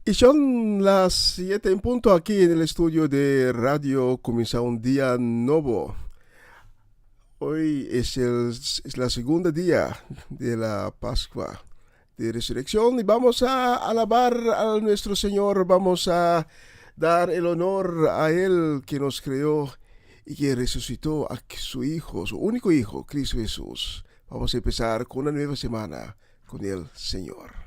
Y son las 7 en punto aquí en el estudio de radio. Comienza un día nuevo. Hoy es la segunda día de la Pascua de Resurrección y vamos a alabar a nuestro Señor. Vamos a dar el honor a Él que nos creó y que resucitó a su Hijo, su único Hijo, Cristo Jesús. Vamos a empezar con una nueva semana con el Señor.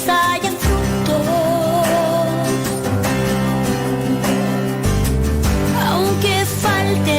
Haya fruto, aunque falte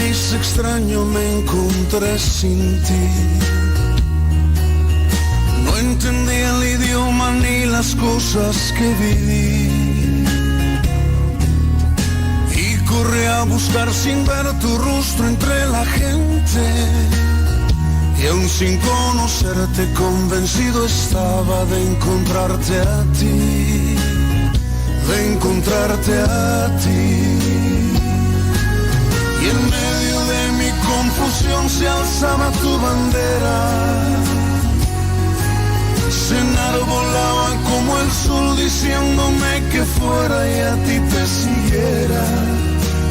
país extraño me encontré sin ti. No entendía el idioma ni las cosas que viví. Y corrí a buscar sin ver tu rostro entre la gente. Y aún sin conocerte convencido estaba de encontrarte a ti. De encontrarte a ti. Y en medio de mi confusión se alzaba tu bandera. Se enarbolaba como el sol diciéndome que fuera y a ti te siguiera.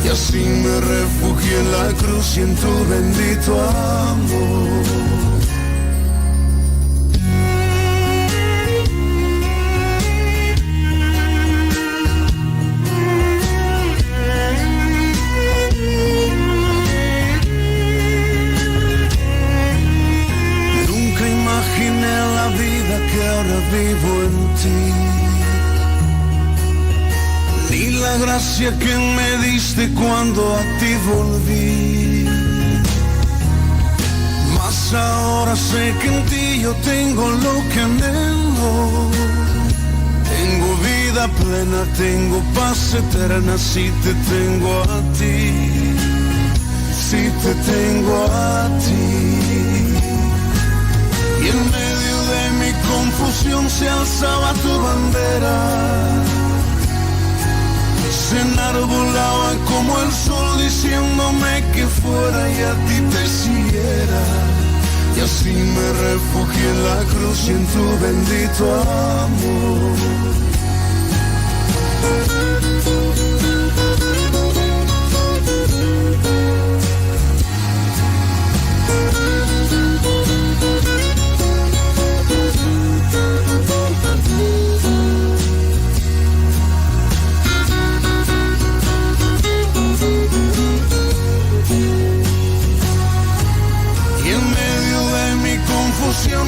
Y así me refugié en la cruz y en tu bendito amor. Que ahora vivo en ti, ni la gracia que me diste cuando a ti volví. Mas ahora sé que en ti yo tengo lo que anhelo. Tengo vida plena, tengo paz eterna si te tengo a ti. Si te tengo a ti. Y en medio de mi confusión se alzaba tu bandera. Se enarbolaba como el sol diciéndome que fuera y a ti te siguiera. Y así me refugié en la cruz y en tu bendito amor.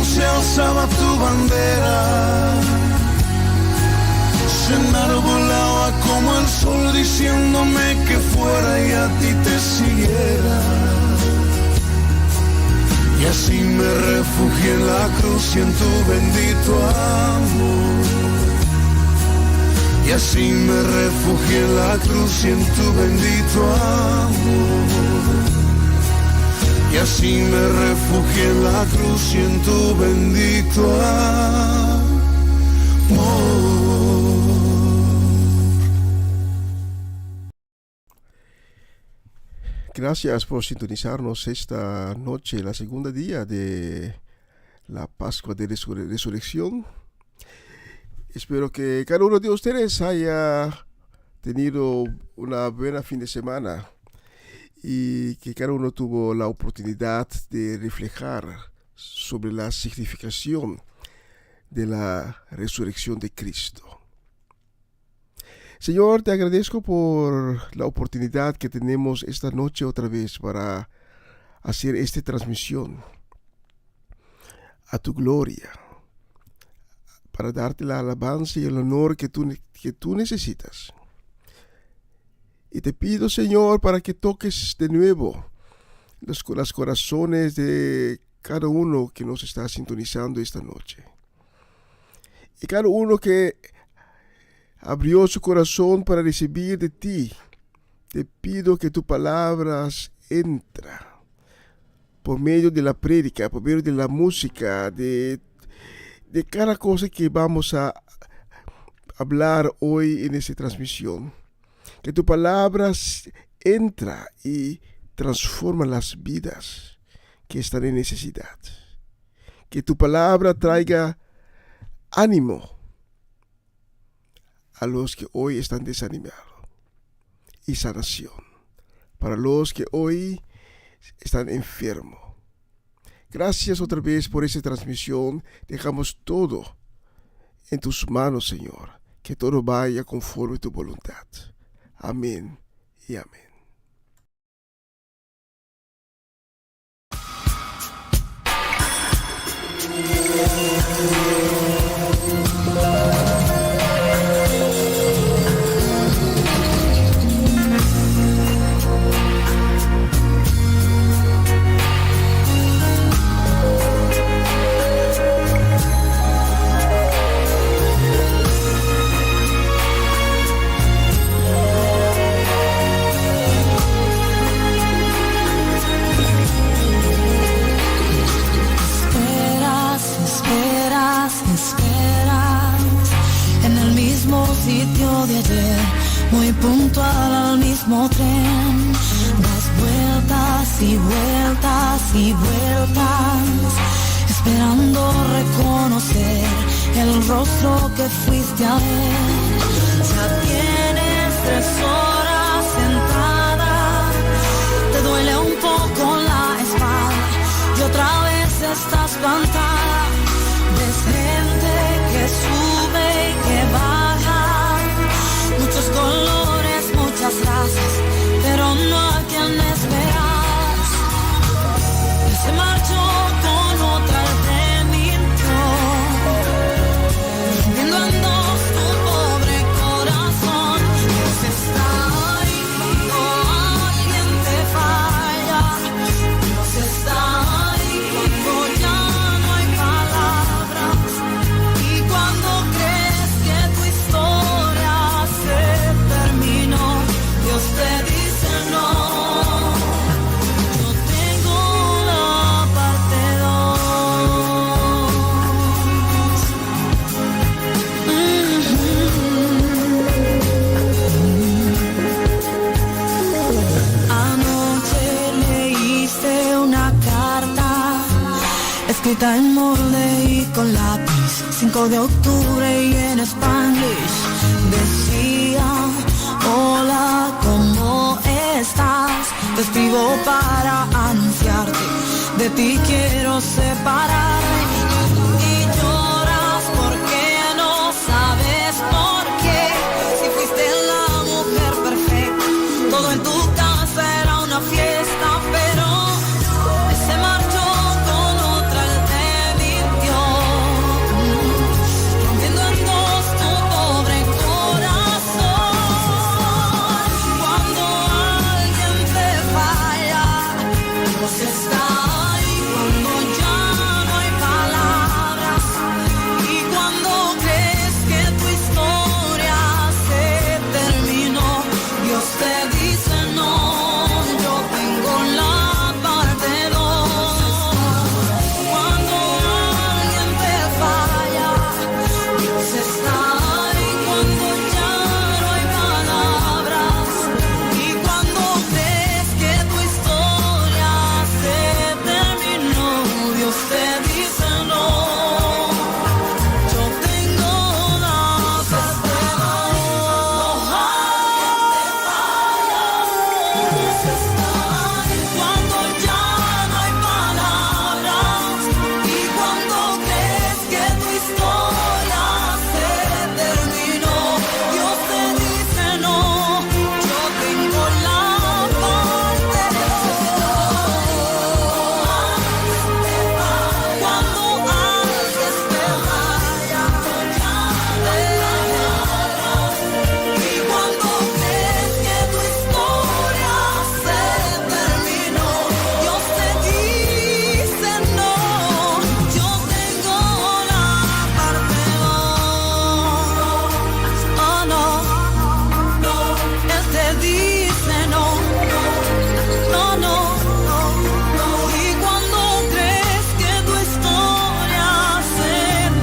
Se alzaba tu bandera, se enarbolaba como el sol diciéndome que fuera y a ti te siguiera. Y así me refugié en la cruz y en tu bendito amor. Y así me refugié en la cruz y en tu bendito amor. Y así me refugié en la cruz y en tu bendito amor. Gracias por sintonizarnos esta noche, la segunda día de la Pascua de Resurrección. Espero que cada uno de ustedes haya tenido una buena fin de semana. Y que cada uno tuvo la oportunidad de reflejar sobre la significación de la resurrección de Cristo. Señor, te agradezco por la oportunidad que tenemos esta noche otra vez para hacer esta transmisión a tu gloria, para darte la alabanza y el honor que tú necesitas. Y te pido, Señor, para que toques de nuevo los corazones de cada uno que nos está sintonizando esta noche. Y cada uno que abrió su corazón para recibir de ti, te pido que tu palabra entra por medio de la prédica, por medio de la música, de cada cosa que vamos a hablar hoy en esta transmisión. Que tu palabra entra y transforma las vidas que están en necesidad. Que tu palabra traiga ánimo a los que hoy están desanimados y sanación para los que hoy están enfermos. Gracias otra vez por esta transmisión. Dejamos todo en tus manos, Señor. Que todo vaya conforme a tu voluntad. Amén y amén. puntual al mismo tren. Das vueltas y vueltas y vueltas, esperando reconocer el rostro que fuiste a ver. Ya tienes 3 horas sentada, te duele un poco la espalda y otra vez estás plantada. Ves gente que sube y que baja, muchos colores, muchas razas, pero no a quien esperas. Se marchó con otra al te mintió, viendo en dos tu pobre corazón. Dios está ahí cuando alguien te falla. Dios está ahí cuando ya no hay palabras. Y cuando crees que tu historia se terminó, Dios te dice no. Yo tengo la parte 2. Anoche leíste una carta escrita en molde y con lápiz, 5 de octubre y en Spanglish. Decía: hola, ¿cómo estás? Te escribo para anunciarte, de ti quiero separarme. Y lloras porque no sabes por qué. Si fuiste la mujer perfecta, todo en tu casa era una fiesta, pero él se marchó con otra, él te mintió, rompiendo en dos tu pobre corazón. Cuando alguien te falla, Dios está ahí cuando ya no hay palabras. Y cuando crees que tu historia se terminó, Dios te dice no. Yo tengo la parte 2. Cuando alguien te falla, Dios está ahí cuando ya no hay palabras. Y cuando crees que tu historia se terminó, Dios te dice no. Yo tengo la parte 2. Dios está ahí cuando ya no hay palabras. Y cuando crees que tu historia se terminó, Dios te dice no. Yo tengo la parte 2. Cuando alguien te falla, y cuando crees que tu historia se terminó, Dios te dice no. Yo tengo la parte 2. Oh no, no, Él te dice no. No, no, no, no. Y cuando crees que tu historia se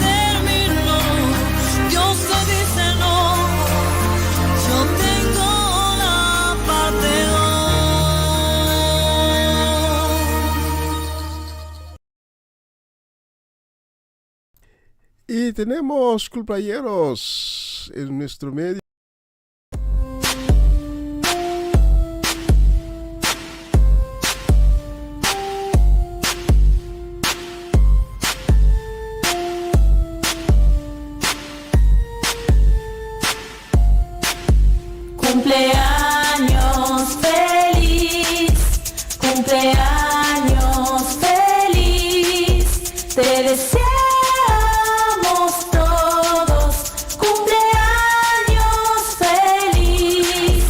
terminó, Dios te dice no. Yo tengo la parte 2. Y tenemos cumpleaños en nuestro medio. Cumpleaños feliz, cumpleaños feliz, te deseamos todos. Cumpleaños feliz,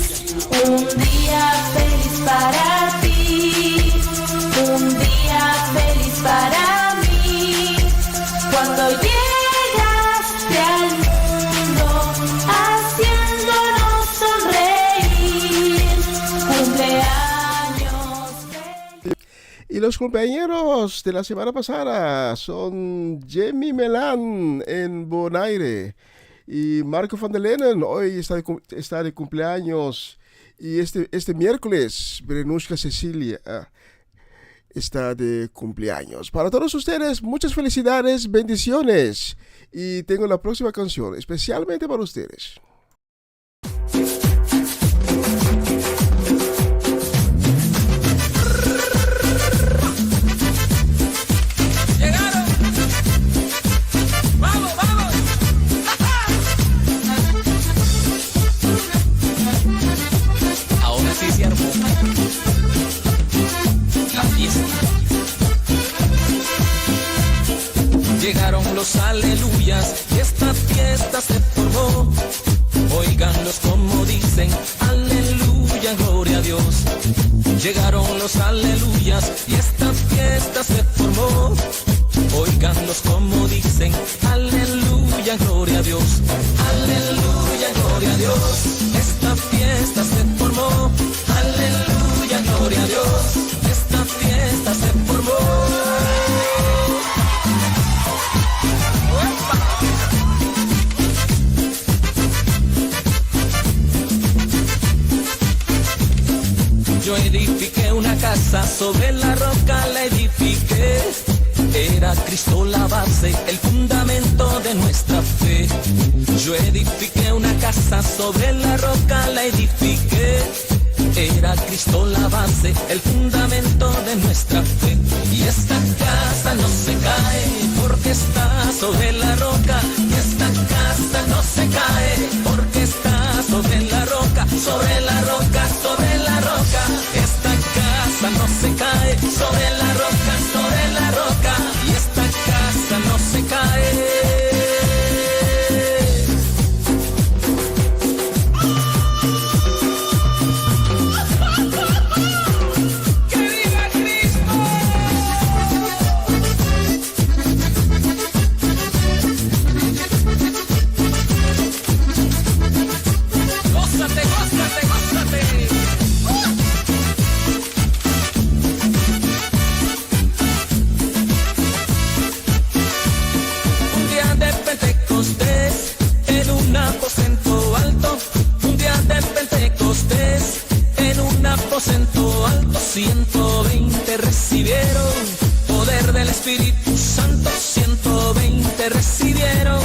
un día feliz para ti, un día feliz para mí. Cuando llegaste al mundo, haciéndonos sonreír. Cumpleaños feliz. Y los cumpleaños de la semana pasada son Jamie Melan en Bonaire Y Marco van der Lenen hoy está de cumpleaños. Y este miércoles, Berenushka Cecilia está de cumpleaños. Para todos ustedes, muchas felicidades, bendiciones. Y tengo la próxima canción especialmente para ustedes. Llegaron los aleluyas y esta fiesta se formó. Óiganlos como dicen, aleluya, gloria a Dios. Llegaron los aleluyas y esta fiesta se formó. Óiganlos como dicen, aleluya, gloria a Dios. Aleluya, gloria a Dios. Esta fiesta se formó. Aleluya, gloria a Dios. Esta fiesta se formó. Yo edifiqué una casa, sobre la roca la edifiqué. Era Cristo la base, el fundamento de nuestra fe. Yo edifiqué una casa, sobre la roca la edifiqué. Era Cristo la base, el fundamento de nuestra fe. Y esta casa no se cae, porque está sobre la roca. Y esta casa no se cae, porque está sobre la roca, sobre la roca, sobre la roca. Esta casa no se cae, sobre la roca, sobre la roca. Y esta casa no se cae. Aposento alto, 120 recibieron poder del Espíritu Santo, 120 recibieron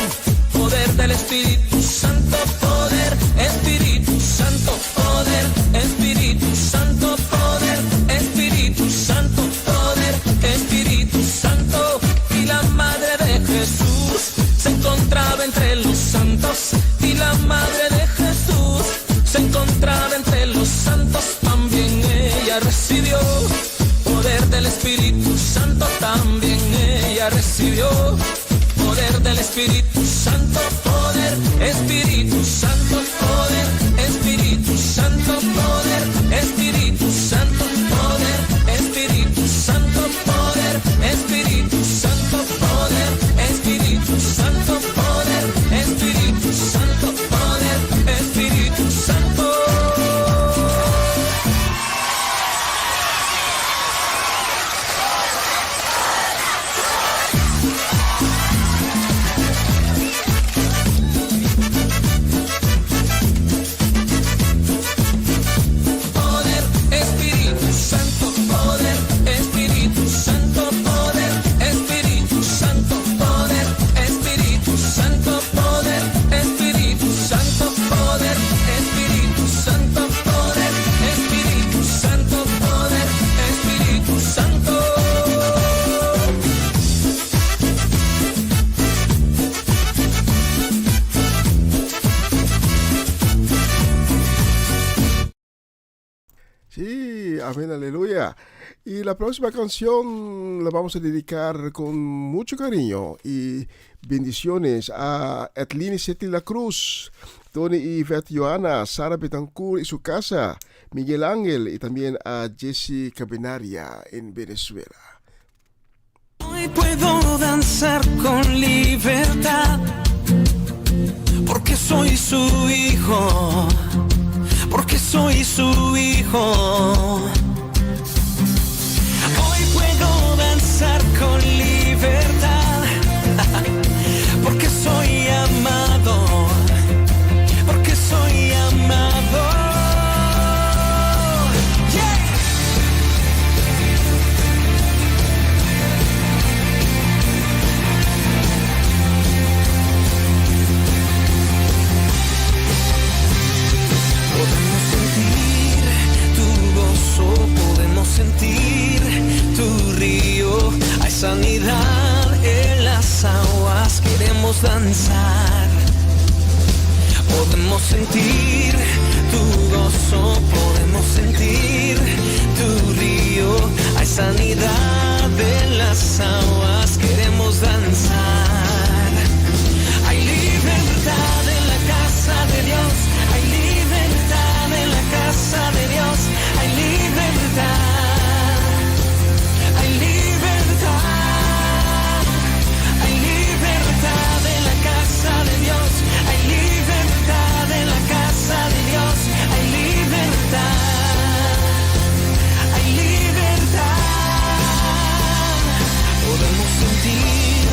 poder del Espíritu Santo, poder, Espíritu Santo, poder, Espíritu Santo, poder, Espíritu Santo, poder, Espíritu Santo. Y la madre de Jesús se encontraba entre los santos, y la madre de Jesús se encontraba entre los santos. También ella recibió poder del Espíritu Santo, también ella recibió poder del Espíritu Santo, poder, Espíritu Santo, poder, Espíritu Santo, poder, Espíritu Santo, poder, Espíritu Santo, poder, Espíritu Santo, poder, Espíritu Santo, poder, Espíritu Santo, poder, Espíritu Santo. Sí, amén, aleluya. Y la próxima canción la vamos a dedicar con mucho cariño y bendiciones a Edlini Seti La Cruz, Tony y Yvette Johanna, Sara Betancourt y su casa, Miguel Ángel y también a Jessy Cabenaria en Venezuela. Hoy puedo danzar con libertad, porque soy su hijo, porque soy su hijo. Hoy puedo danzar con libertad, porque soy amado, sentir tu río. Hay sanidad en las aguas, queremos danzar. Podemos sentir tu gozo, podemos sentir tu río. Hay sanidad en las aguas, queremos danzar. Hay libertad en la casa de Dios, hay libertad en la casa de Dios, hay libertad, hay libertad, hay libertad en la casa de Dios, hay libertad en la casa de Dios, hay libertad, hay libertad. Podemos sentir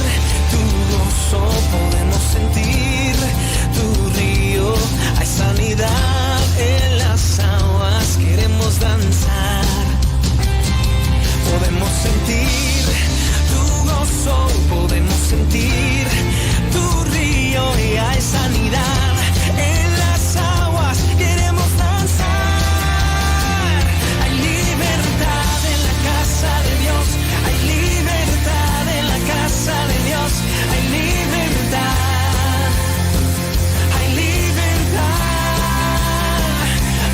tu gozo, podemos sentir tu río. Hay sanidad en las aguas, queremos danzar. Podemos sentir tu gozo, podemos sentir tu río. Y hay sanidad en las aguas, queremos danzar. Hay libertad en la casa de Dios, hay libertad en la casa de Dios, hay libertad, hay libertad,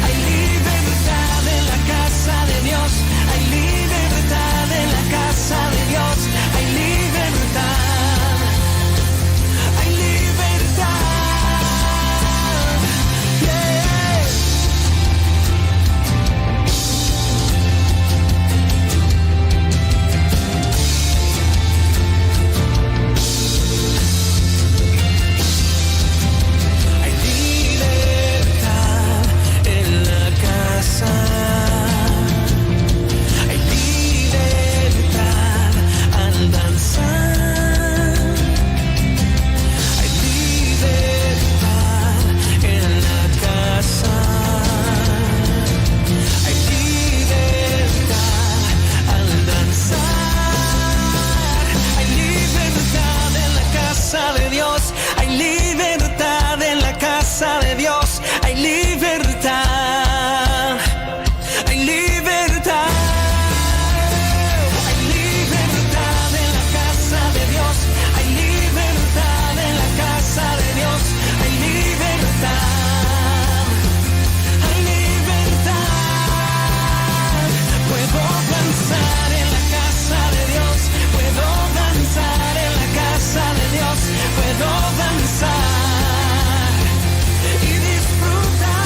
hay libertad en la casa de Dios, hay libertad en la casa de Dios, hay libertad, hay libertad, yeah. Hay libertad en la casa, hay libertad al danzar, hay libertad en la casa, hay libertad al danzar, hay libertad en la casa de Dios, hay libertad en la casa de Dios, hay libertad, hay libertad, hay libertad en la casa de Dios, hay libertad en la casa de Dios, hay libertad, hay libertad. Puedo danzar en la casa de Dios, puedo danzar en la casa de Dios, puedo danzar y disfrutar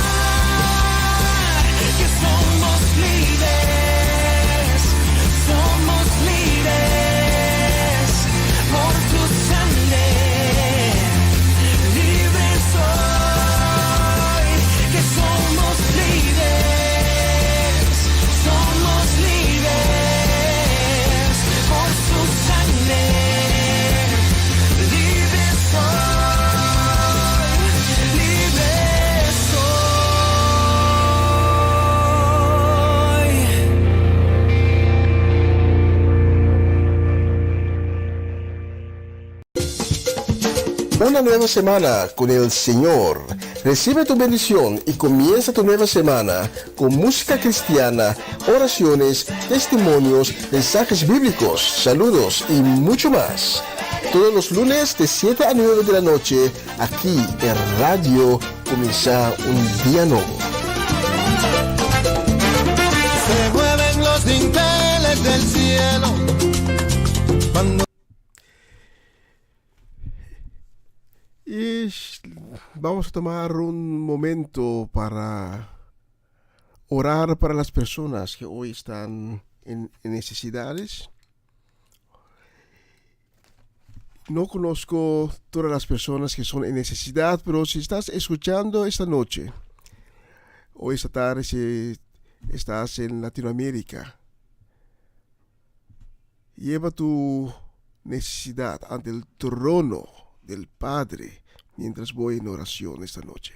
que somos libres por tu sangre, libres soy, que somos libres por su sangre, libres soy, libres soy. Una nueva semana con el Señor. Recibe tu bendición y comienza tu nueva semana con música cristiana, oraciones, testimonios, mensajes bíblicos, saludos y mucho más. Todos los lunes de 7 a 9 de la noche, aquí en Radio Comienza un Día Nuevo. Se mueven los dinteles del cielo cuando Y vamos a tomar un momento para orar para las personas que hoy están en necesidades. No conozco todas las personas que son en necesidad, pero si estás escuchando esta noche o esta tarde, si estás en Latinoamérica, lleva tu necesidad ante el trono del Padre mientras voy en oración esta noche.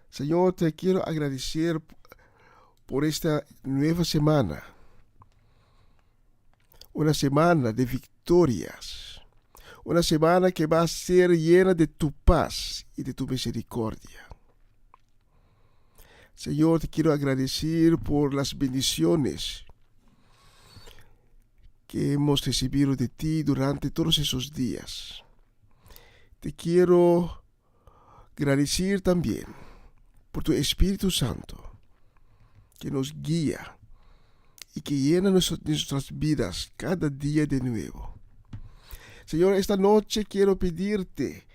Señor, te quiero agradecer por esta nueva semana, una semana de victorias, una semana que va a ser llena de tu paz y de tu misericordia. Señor, te quiero agradecer por las bendiciones que hemos recibido de ti durante todos esos días. Te quiero agradecer también por tu Espíritu Santo que nos guía y que llena nuestras vidas cada día de nuevo. Señor, esta noche quiero pedirte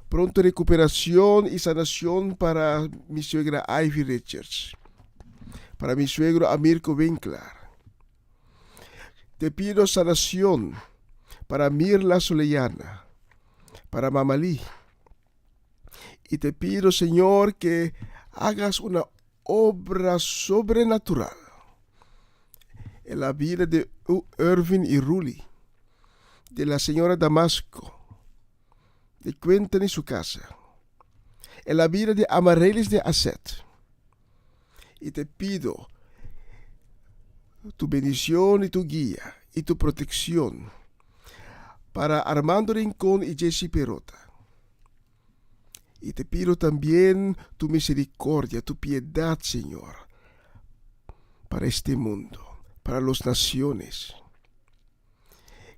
pronta recuperación y sanación para mi suegra Ivy Richards, para mi suegro Amirko Winkler. Te pido sanación para Mirla Soleyana, para Mamalí. Y te pido, Señor, que hagas una obra sobrenatural en la vida de Irvin y Ruli, de la señora Damasco, de Quentin y su casa, en la vida de Amaryllis de Asset. Y te pido tu bendición y tu guía y tu protección para Armando Rincón y Jesse Perota. Y te pido también tu misericordia, tu piedad, Señor, para este mundo, para las naciones.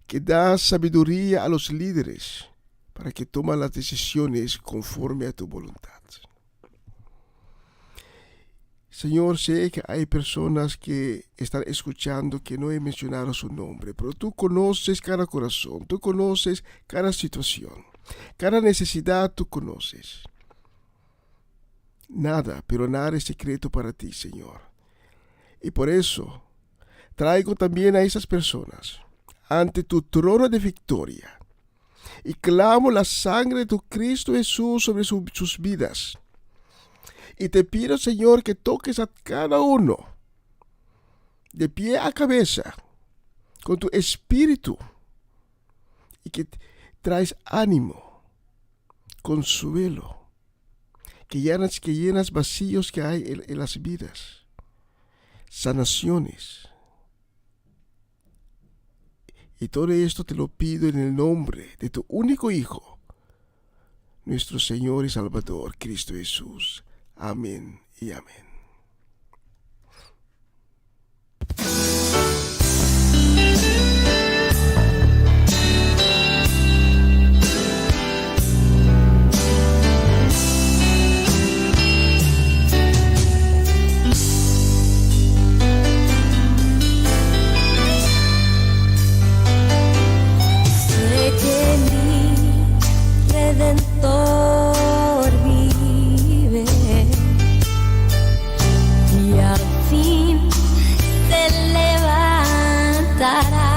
Que das sabiduría a los líderes para que tomen las decisiones conforme a tu voluntad. Señor, sé que hay personas que están escuchando que no he mencionado su nombre, pero tú conoces cada corazón, tú conoces cada situación, cada necesidad tú conoces. Nada, pero nada es secreto para ti, Señor. Y por eso traigo también a esas personas ante tu trono de victoria y clamo la sangre de tu Cristo Jesús sobre sus vidas. Y te pido, Señor, que toques a cada uno de pie a cabeza con tu espíritu y que traes ánimo, consuelo, que llenas vacíos que hay en las vidas, sanaciones. Y todo esto te lo pido en el nombre de tu único Hijo, nuestro Señor y Salvador, Cristo Jesús. Amén y amén. Sé que mi Redentor vive y al fin se levantará.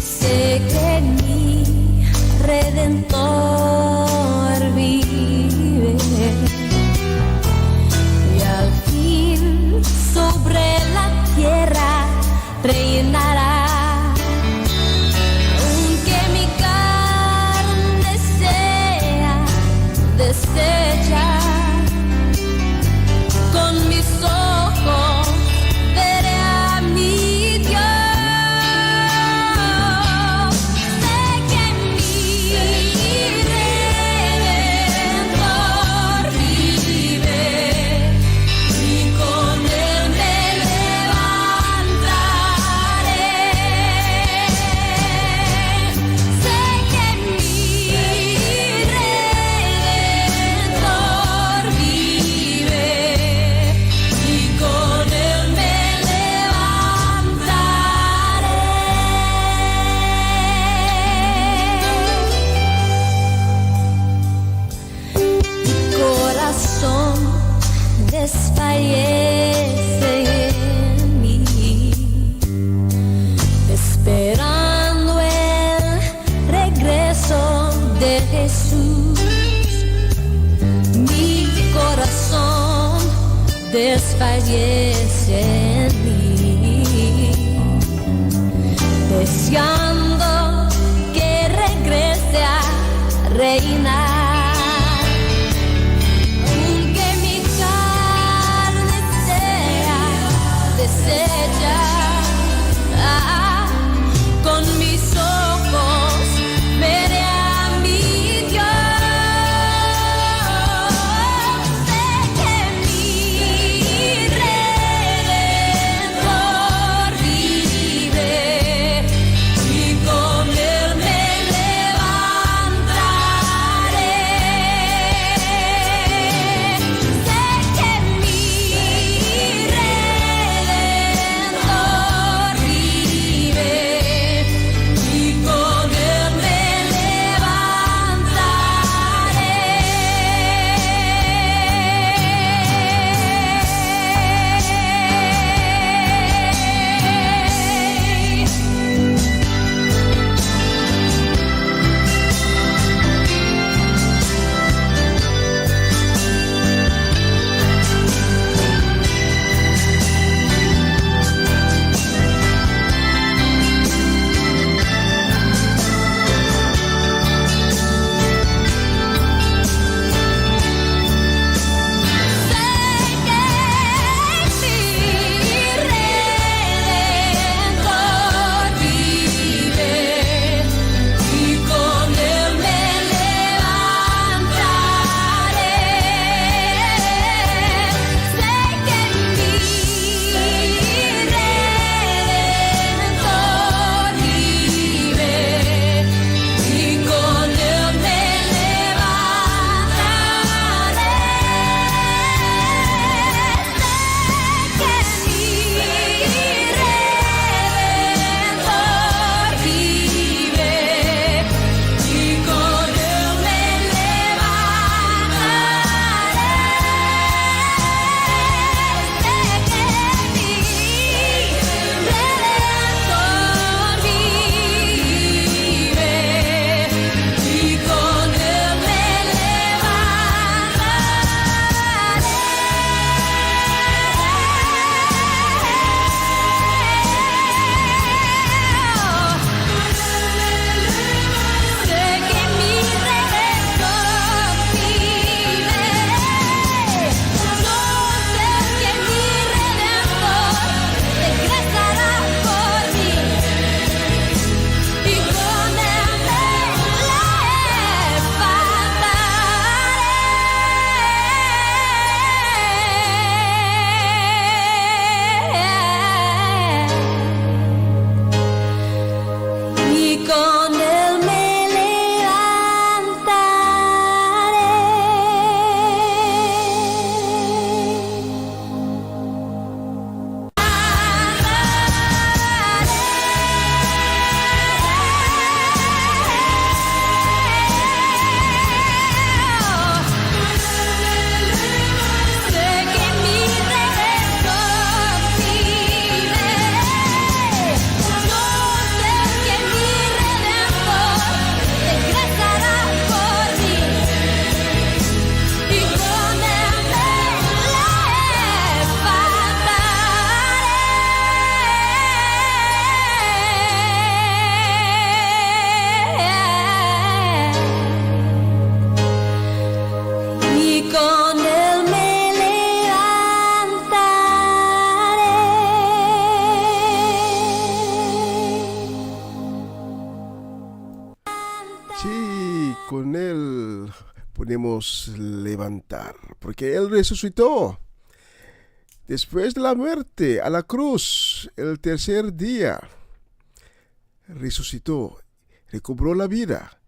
Sé que mi Redentor vive y al fin sobre la tierra reinará. Aunque mi carne sea deshecha, con mis ojos veré a mi Dios. Sé que mi Redentor vive y con él me levantaré. Sé que mi Redentor vive y con él me levantaré. Mi corazón desfallece en mí, esperando el regreso de Jesús. Mi corazón desfallece en mí, deseando que regrese a reinar. Aunque mi carne sea deshecha, con mis ojos veré a mi Dios. Sé que podemos levantar, porque Él resucitó. Después de la muerte, a la cruz, el tercer día, resucitó, recobró la vida.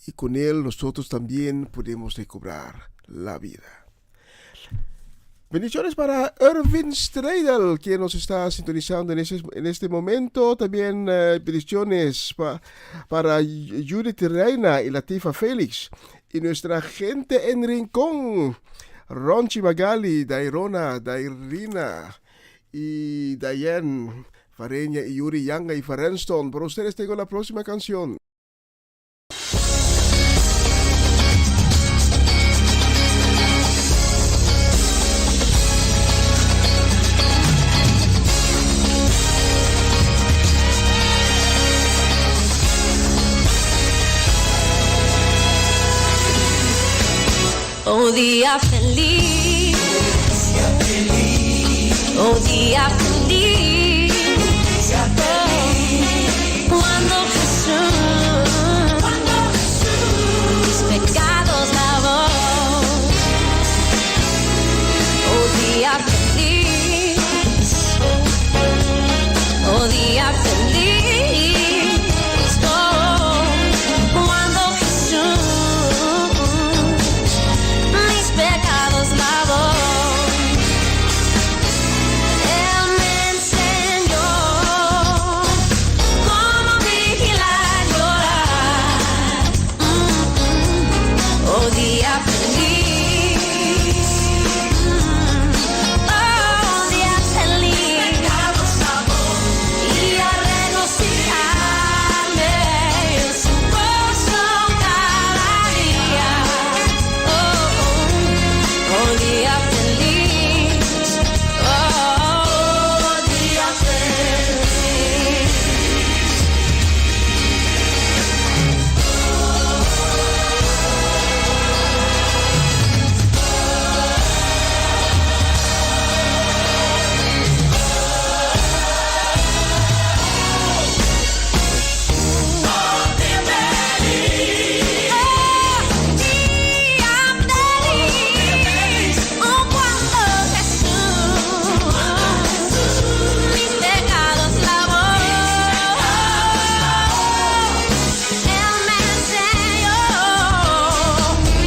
Y con Él nosotros también podemos recobrar la vida. Bendiciones para Irvin Streidel, quien nos está sintonizando en este momento. También bendiciones para Judith Reina y Latifa Félix. Y nuestra gente en Rincón, Ronchi Magali, Dairona, Dairina y Diane Fareña y Yuri Yanga y Farenston. Por ustedes tengo la próxima canción. Oh día feliz, oh día feliz, cuando Jesús mis pecados lavó. Oh día feliz, oh día feliz, cuando Jesús mis pecados lavó. Él me enseñó cómo vigilar, llorar. Oh día feliz, oh día feliz, y a regocijarme en su gozo cada día. Oh día feliz, oh día feliz. Día feliz, oh cuando Jesús mis pecados lavó. Él me enseñó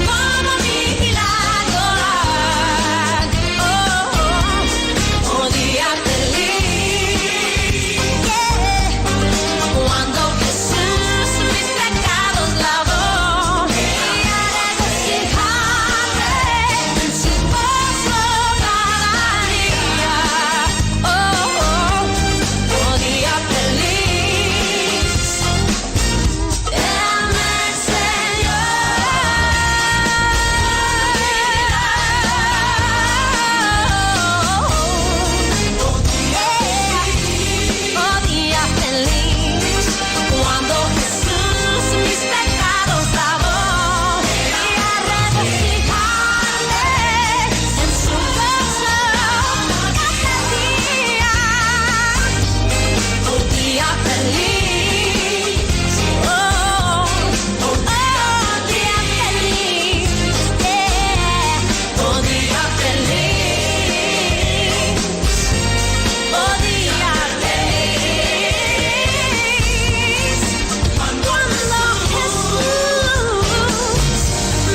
cómo vigilar, llorar. Oh día feliz, cuando Jesús mis pecados lavó. Y a regocijarme en su gozo cada día. Oh día feliz, Él me enseñó. Oh día feliz, cuando Jesús mis pecados lavó. Y a regocijarme en su gozo cada día. Oh día feliz, oh día feliz, oh día feliz, oh día feliz, cuando Jesús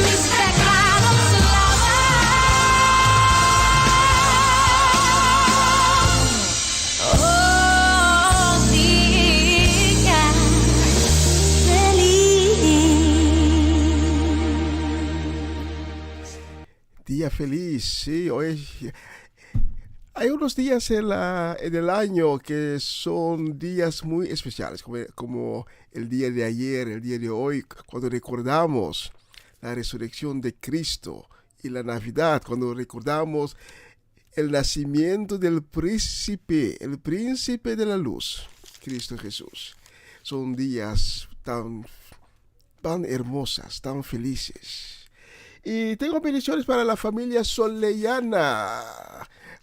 mis pecados lavó. Oh día feliz. Día feliz, sí, hoy hay unos días en el año que son días muy especiales, como el día de ayer, el día de hoy, cuando recordamos la resurrección de Cristo, y la Navidad, cuando recordamos el nacimiento del príncipe, el príncipe de la luz, Cristo Jesús. Son días tan hermosas, tan felices. Y tengo bendiciones para la familia Soleyana.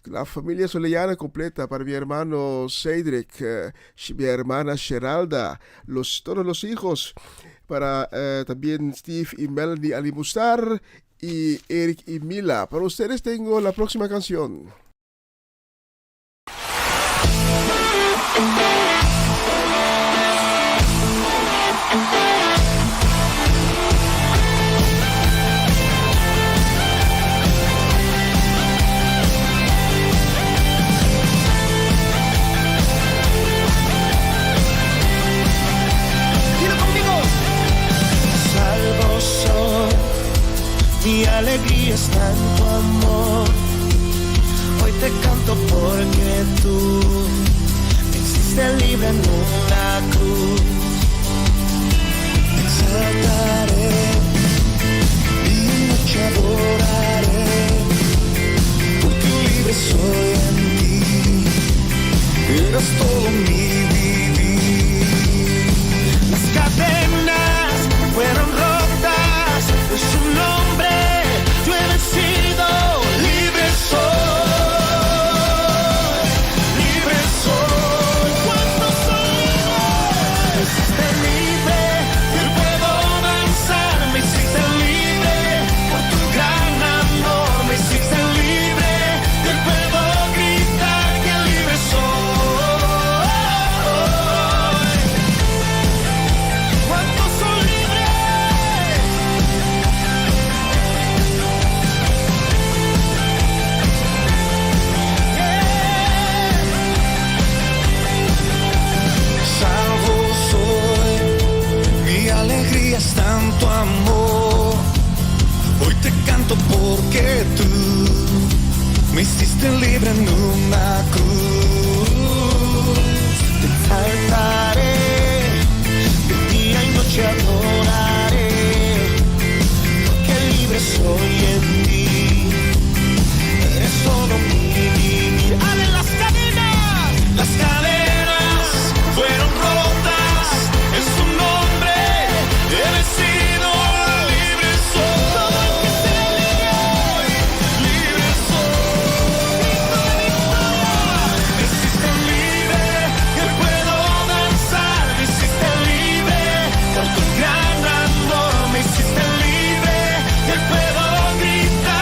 la familia Solellana completa, para mi hermano Cedric, mi hermana Sheralda, todos los hijos, para también Steve y Melanie Alimustar y Eric y Mila. Para ustedes tengo la próxima canción. Mi alegría está en tu amor. Hoy te canto porque tú me hiciste libre en una cruz. Te exaltaré y noche adoraré, porque libre soy en ti. Eres todo mi vivir. Las cadenas fueron rotas por su nombre. Yo he vencido, libre soy, libre soy. Cuando soy libre, me hiciste libre, yo puedo avanzar. Me hiciste libre, por tu gran amor. Me hiciste libre, yo puedo gritar que libre soy. Cuando soy libre. Salvo soy, mi alegría está en tu amor. Hoy te canto porque tú me hiciste libre en una cruz. Te exaltaré, de día y noche adoraré, porque libre soy en ti. Eres todo mi vivir. ¡Ale las cadenas! Las cadenas fueron rotas en su nombre. He vencido, libre soy. Todo el que sea libre, libre soy. Me hiciste libre, que puedo danzar. Me hiciste libre, por tu gran amor. Me hiciste libre, que puedo gritar.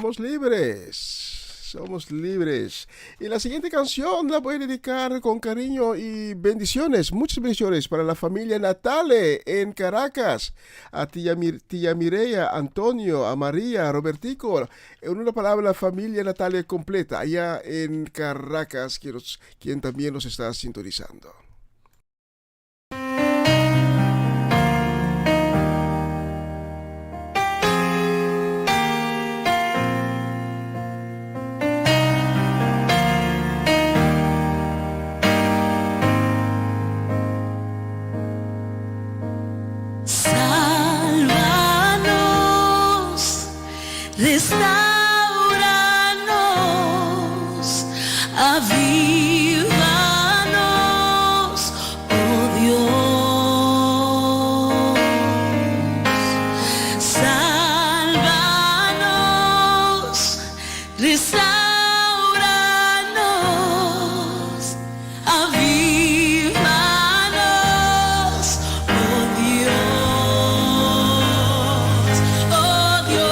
somos libres. Somos libres. Y la siguiente canción la voy a dedicar con cariño y bendiciones, muchas bendiciones para la familia Natale en Caracas, a tía Mireya, Antonio, a María, a Robertico, en una palabra la familia Natale completa, allá en Caracas, quien también nos está sintonizando. Restauranos, avívanos, oh Dios. Sálvanos, restauranos, avívanos, oh Dios, oh Dios.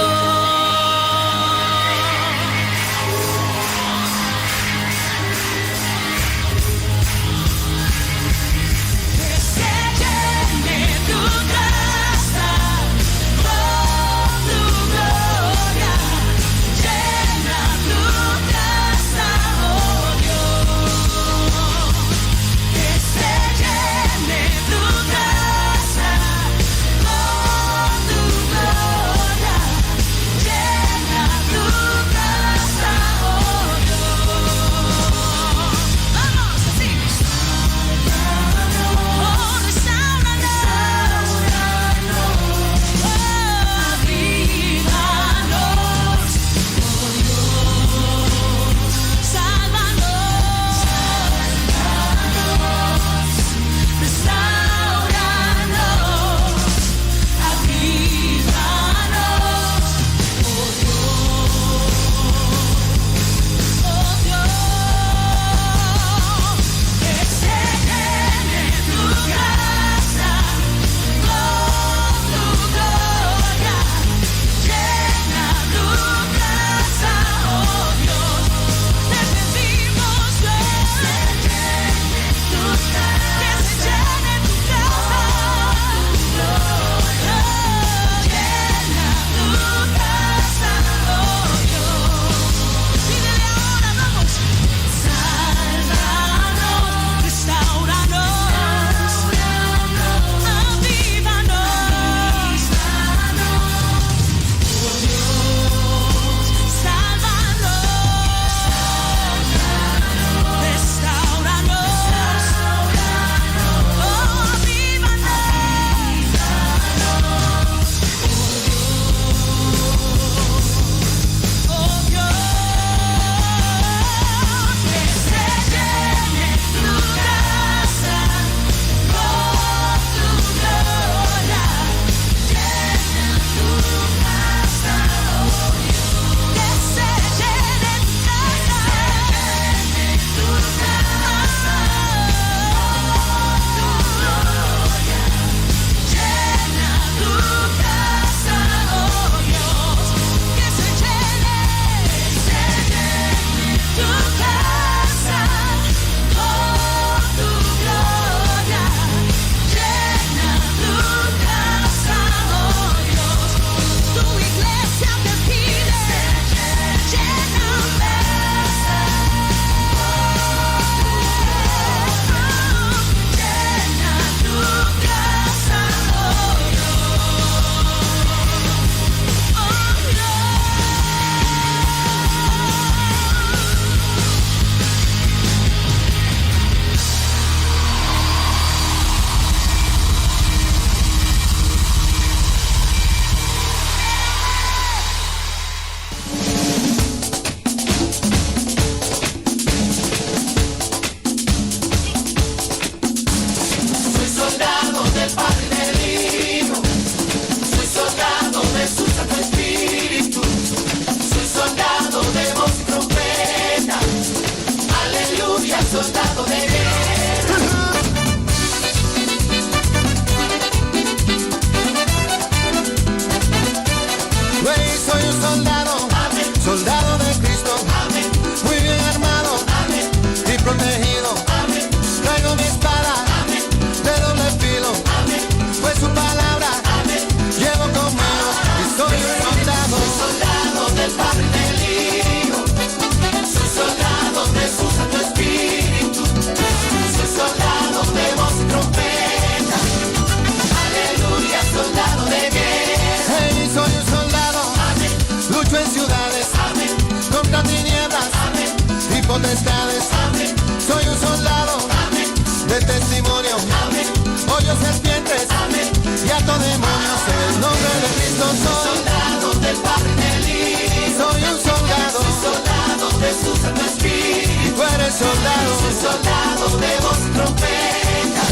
potestades. Amén. Soy un soldado. Amén. De testimonio. Amén. Hoyo serpientes. Amén. Y ato demonios en el nombre de Cristo. Soy soldado del Padre Feliz. Soy un soldado. Soy soldado de su Santo Espíritu. Y tú eres soldado. Soy soldado de voz trompeta.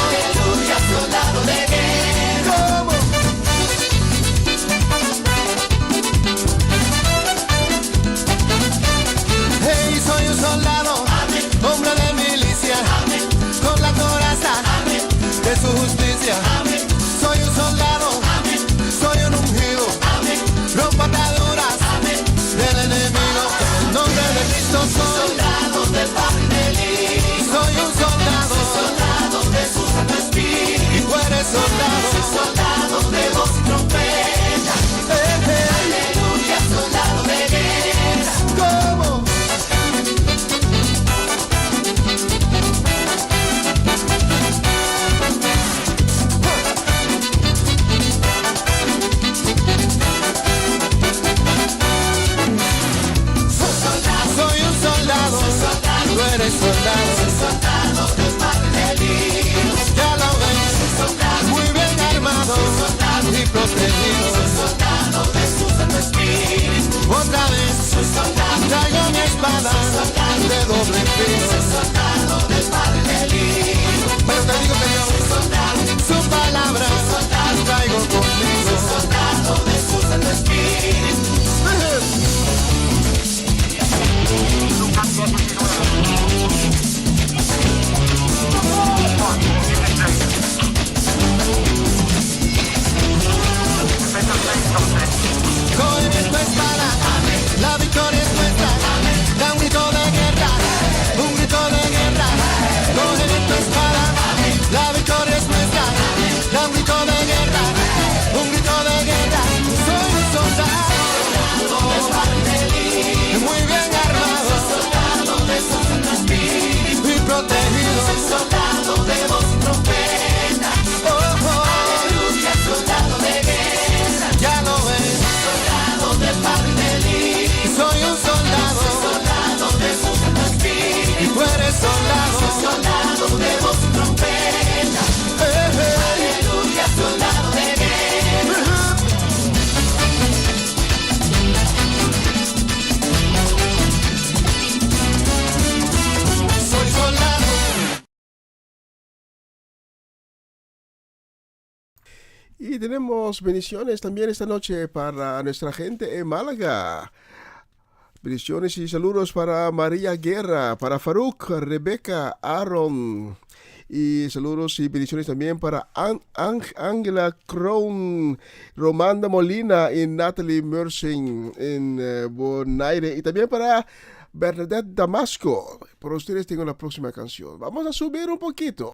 Aleluya, soldado de guerra. ¿Cómo? Hey, soy un soldado. Amén. Hombre de milicia. Amén. Con la coraza. Amén. De su justicia. Amén. Soy un soldado. Amén. Soy un ungido. Amén. Rompo ataduras. Amén. Del enemigo. En el nombre de Cristo soy soldado del Padre Feliz. Soy un soldado. Soy soldado de su Santo Espíritu. Y tú eres soldado. Soy soldado de voz y trompeta. Aleluya, soldado de guerra. ¿Cómo? Soy un soldado, tú eres soldado, soldado del Padre Feliz. Ya lo ves, muy bien armado y protegido, soldado de su Santo Espíritu. Otra vez, traigo mi espada de doble filo, soldado del Padre Feliz. Pero te digo que yo, su palabra traigo conmigo, soldado de su Santo Espíritu. Coge tu espada, amén. La victoria es nuestra, amén. Da un grito de guerra, un grito de guerra. Coge tu espada, amén. La victoria es nuestra, amén. Da un grito de guerra, un grito de guerra. Soy un soldado, muy bien armado, soldado de su Santo Espíritu y protegido, soldado de voz y trompeta. Aleluya, soldado de guerra. Ya lo ves, soldado del Padre Feliz. Soy un soldado, soldado de su Santo Espíritu. Y tú eres soldado, soldado de voz y trompeta. Aleluya, soldado de guerra. Soy soldado. Y tenemos bendiciones también esta noche para nuestra gente en Málaga. Bendiciones y saludos para María Guerra, para Faruk, Rebeca, Aaron. Y saludos y bendiciones también para Ángela Crown, Romanda Molina y Natalie Mersing en Bonaire. Y también para Bernadette Damasco. Por ustedes tengo la próxima canción. Vamos a subir un poquito.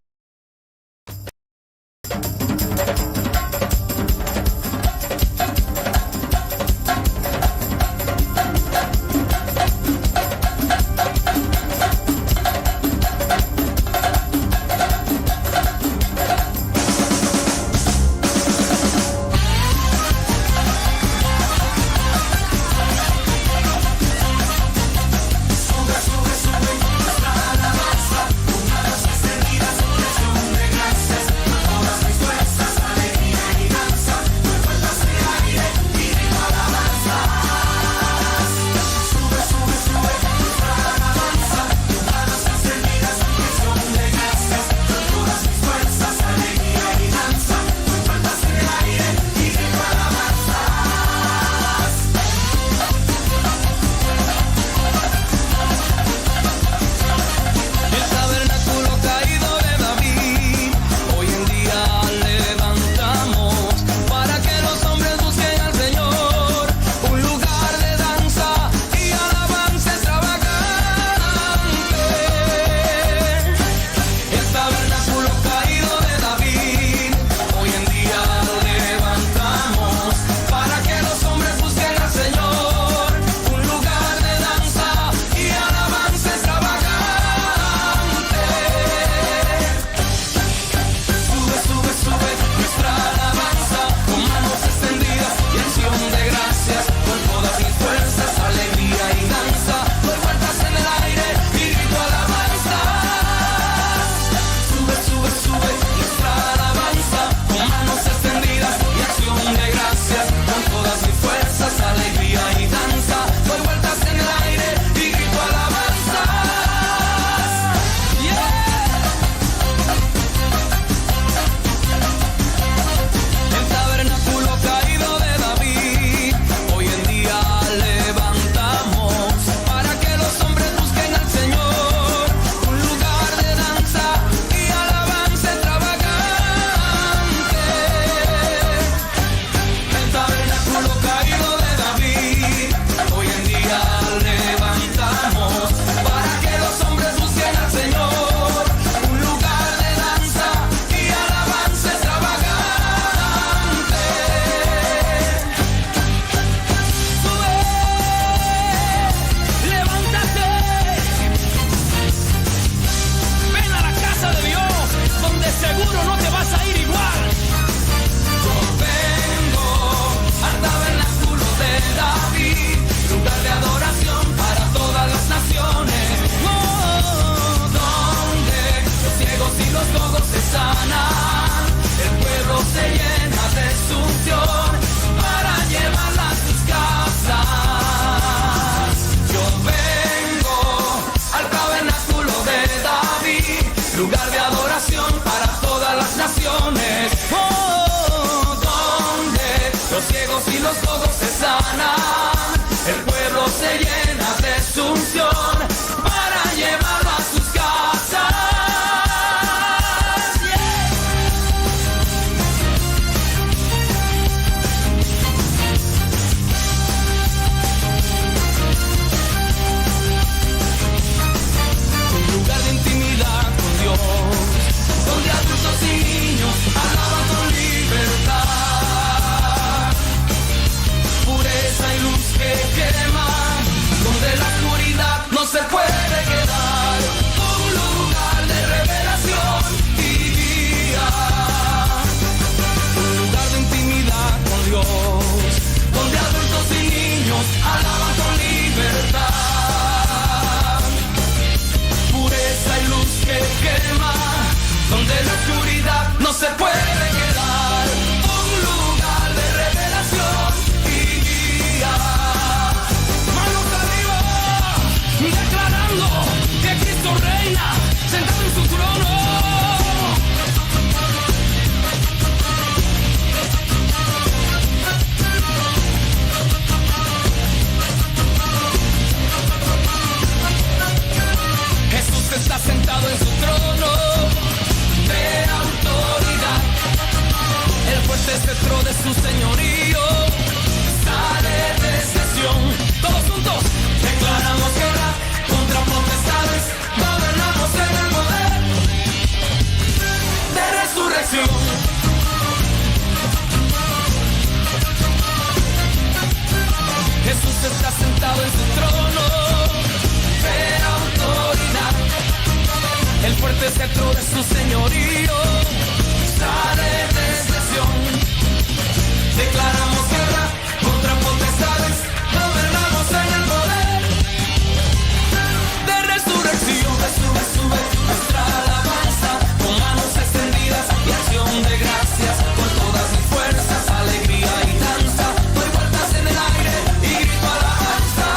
Canaán. El pueblo se llena de su unción para llevarlo a sus casas. Un lugar de intimidad con Dios, donde adultos y niños alaban con libertad. Pureza y luz que quema, donde la oscuridad no se puede quedar. Un lugar de revelación y guía. Un lugar de intimidad con Dios, donde adultos y niños alaban con libertad. Pureza y luz que quema, donde la oscuridad no se puede quedar. Un lugar de revelación y guía. Manos arriba, declarando que Cristo reina, sentado en su trono. Jesús está sentado en su trono de autoridad. El fuerte cetro de su señorío sale de sesión. Todos juntos declaramos guerra contra potestades, gobernamos en el poder de resurrección. Jesús está sentado en su trono de autoridad. El fuerte cetro de su señorío sale de sesión. Declaramos guerra contra potestades, gobernamos en el poder de resurrección. Sube, sube nuestra alabanza, con manos extendidas y acción de gracias, con todas mis fuerzas, alegría y danza. Doy vueltas en el aire y grito alabanzas.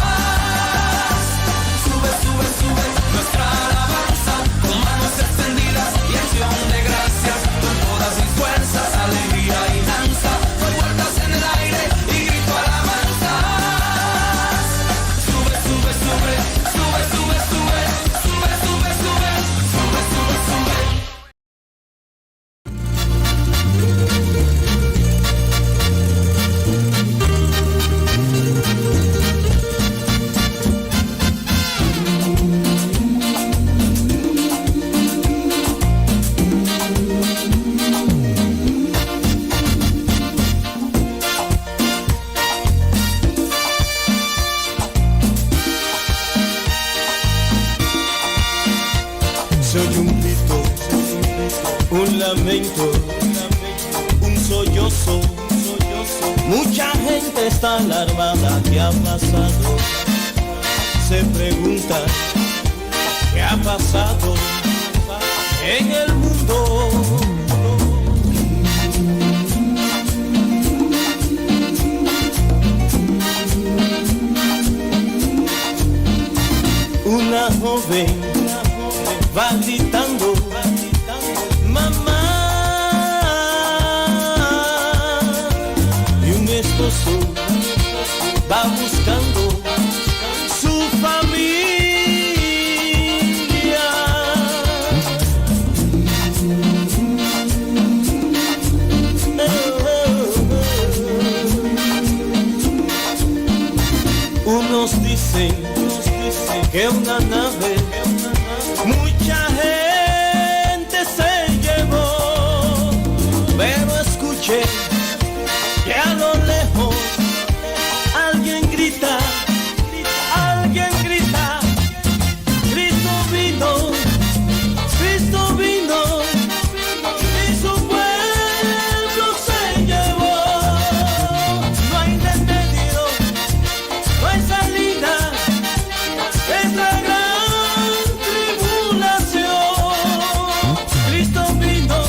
Sube, sube, sube nuestra alabanza, con manos extendidas y acción de gracias, con todas mis fuerzas, alegría y danza. Doy vueltas en el aire y grito alabanzas. Sube, sube, sube, sube, sube, sube, sube, sube, sube, sube, sube, sube. Soy un grito, un lamento, un sollozo. Mucha gente está alarmada. ¿Qué ha pasado? Se pregunta, ¿qué ha pasado en el mundo? Una joven va gritando, mamá, y un esposo va buscando su familia. Unos dicen que una nave mucha gente se llevó, pero escuché que a lo lejos alguien grita, Cristo vino, y su pueblo se llevó. No hay remedio, no hay salida, es la gran tribulación. Cristo vino,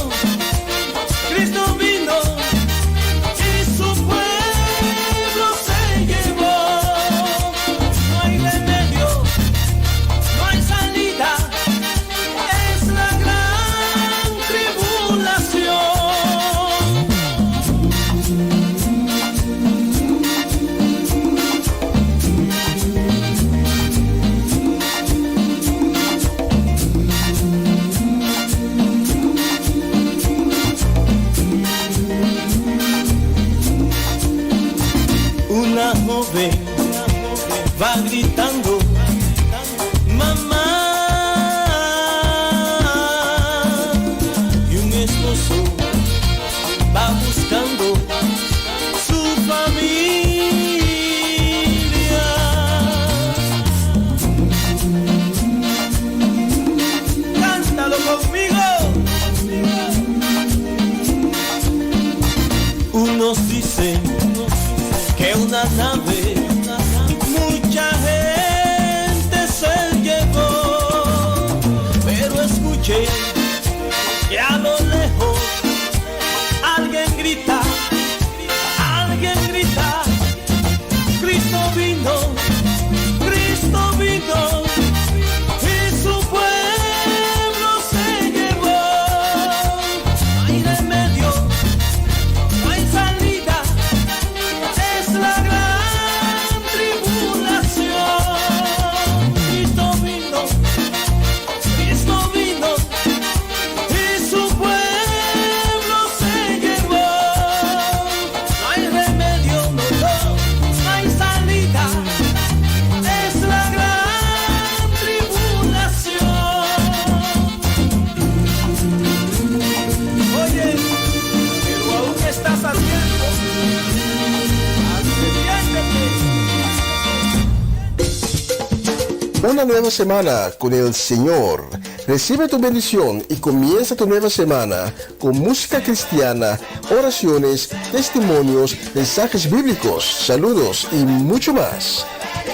nueva semana con el Señor. Recibe tu bendición y comienza tu nueva semana con música cristiana, oraciones, testimonios, mensajes bíblicos, saludos y mucho más.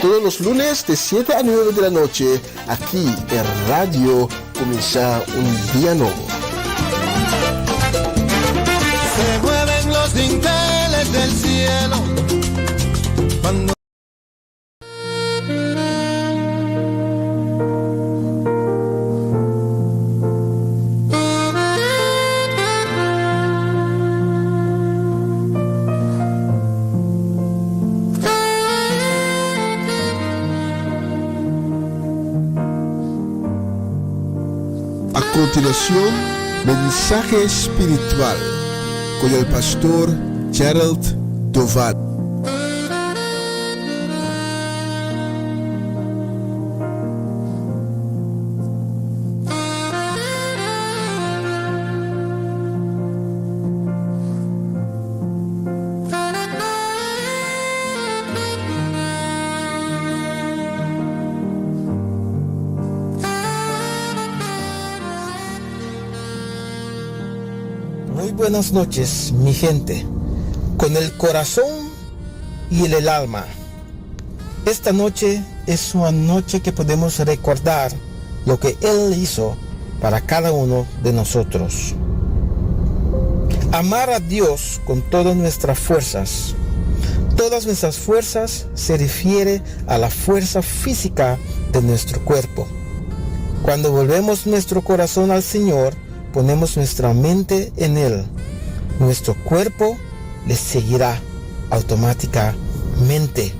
Todos los lunes de 7 a 9 de la noche, aquí en Radio Comienza un Día Nuevo. Se mueven los dinteles del cielo cuando A continuación, mensaje espiritual con el pastor Gerald Dovad. Muy buenas noches, mi gente, con el corazón y el alma. Esta noche es una noche que podemos recordar lo que Él hizo para cada uno de nosotros. Amar a Dios con todas nuestras fuerzas. Todas nuestras fuerzas se refiere a la fuerza física de nuestro cuerpo. Cuando volvemos nuestro corazón al Señor, ponemos nuestra mente en Él. Nuestro cuerpo le seguirá automáticamente.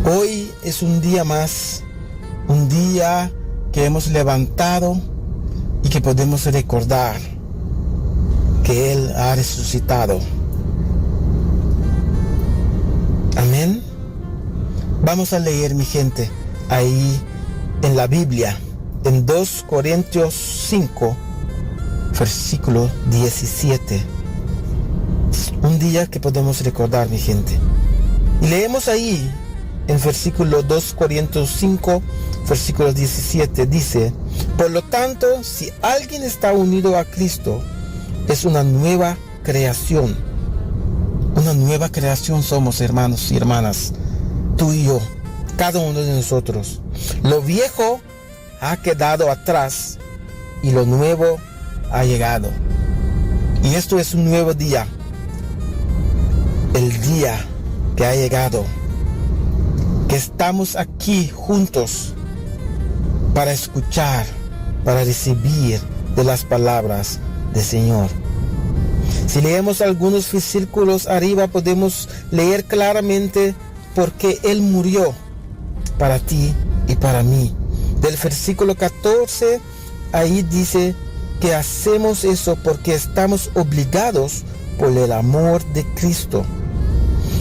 Hoy es un día más, un día que hemos levantado y que podemos recordar que Él ha resucitado. Amén. Vamos a leer, mi gente, ahí en la Biblia, en 2 Corintios 5, versículo 17. Un día que podemos recordar, mi gente. Y leemos ahí, en versículo 2 Corintios 5, versículo 17, dice: por lo tanto, si alguien está unido a Cristo, es una nueva creación. Una nueva creación somos, hermanos y hermanas. Tú y yo, cada uno de nosotros. Lo viejo ha quedado atrás y lo nuevo ha llegado. Y esto es un nuevo día. El día que ha llegado. Que estamos aquí juntos para escuchar, para recibir de las palabras del Señor. Si leemos algunos versículos arriba, podemos leer claramente por qué Él murió para ti y para mí. Del versículo 14, ahí dice que hacemos eso porque estamos obligados por el amor de Cristo.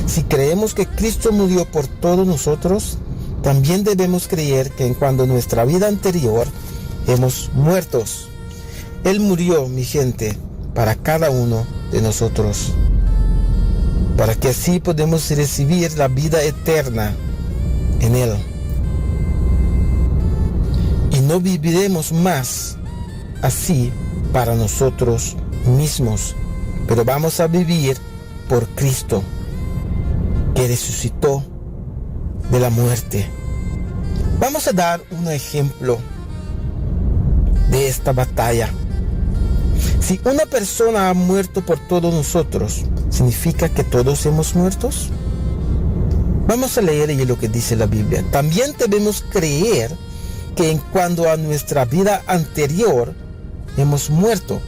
Si creemos que Cristo murió por todos nosotros, también debemos creer que en cuando nuestra vida anterior hemos muertos. Él murió, mi gente, para cada uno de nosotros, para que así podamos recibir la vida eterna en Él. Y no viviremos más así para nosotros mismos, pero vamos a vivir por Cristo, que resucitó de la muerte. Vamos a dar un ejemplo de esta batalla. Si una persona ha muerto por todos nosotros, ¿significa que todos hemos muertos? Vamos a leer ahí lo que dice la Biblia. También debemos creer que en cuanto a nuestra vida anterior hemos muerto.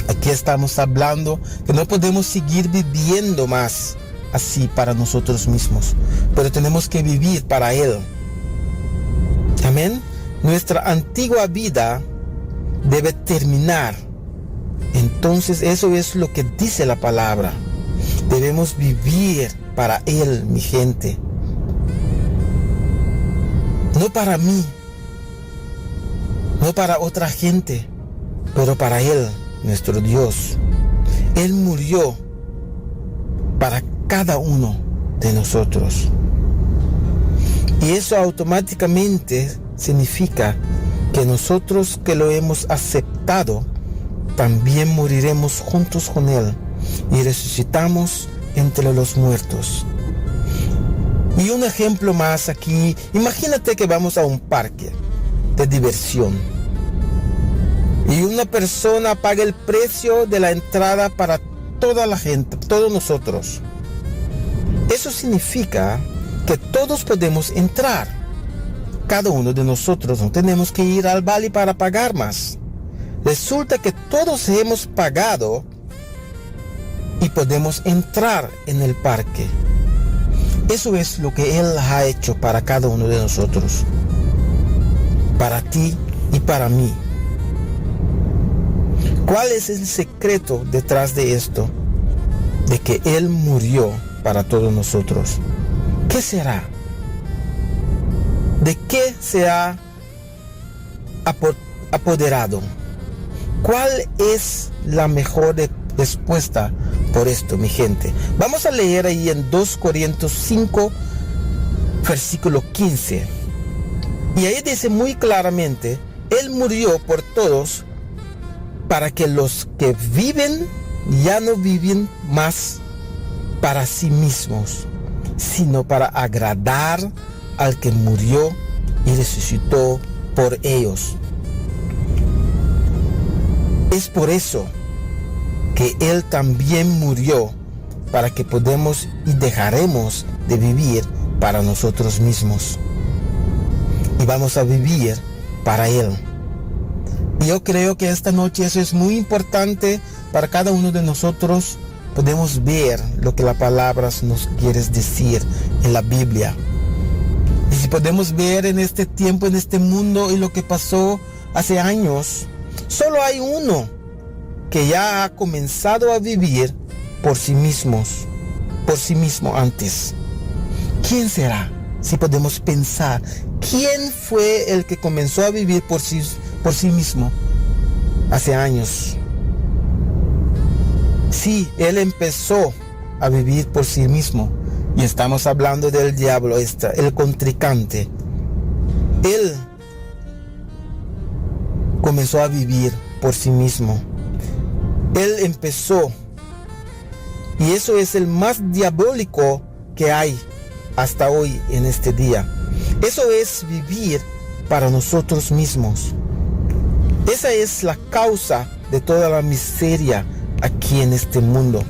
Aquí estamos hablando que no podemos seguir viviendo más así para nosotros mismos, pero tenemos que vivir para Él. Amén. Nuestra antigua vida debe terminar. Entonces eso es lo que dice la palabra. Debemos vivir para Él, mi gente. No para mí, no para otra gente, pero para Él, nuestro Dios. Él murió para cada uno de nosotros. Y eso automáticamente significa que nosotros que lo hemos aceptado, también moriremos juntos con Él y resucitamos entre los muertos. Y un ejemplo más aquí, imagínate que vamos a un parque de diversión y una persona paga el precio de la entrada para toda la gente, todos nosotros. Eso significa que todos podemos entrar. Cada uno de nosotros no tenemos que ir al vale para pagar más. Resulta que todos hemos pagado y podemos entrar en el parque. Eso es lo que Él ha hecho para cada uno de nosotros, para ti y para mí. ¿Cuál es el secreto detrás de esto? De que Él murió para todos nosotros. ¿Qué será? ¿De qué se ha apoderado? ¿Cuál es la mejor respuesta por esto, mi gente? Vamos a leer ahí en 2 Corintios 5, versículo 15. Y ahí dice muy claramente, Él murió por todos para que los que viven ya no viven más para sí mismos, sino para agradar al que murió y resucitó por ellos. Es por eso que Él también murió, para que podamos y dejaremos de vivir para nosotros mismos. Y vamos a vivir para Él. Y yo creo que esta noche eso es muy importante para cada uno de nosotros. Podemos ver lo que la palabra nos quiere decir en la Biblia. Y si podemos ver en este tiempo, en este mundo y lo que pasó hace años, solo hay uno que ya ha comenzado a vivir por sí mismo antes. ¿Quién será? Si podemos pensar, ¿quién fue el que comenzó a vivir por sí mismo hace años? Sí, Él empezó a vivir por sí mismo. Y estamos hablando del diablo, el contrincante. Él comenzó a vivir por sí mismo. Él empezó. Y eso es el más diabólico que hay hasta hoy en este día. Eso es vivir para nosotros mismos. Esa es la causa de toda la miseria aquí en este mundo.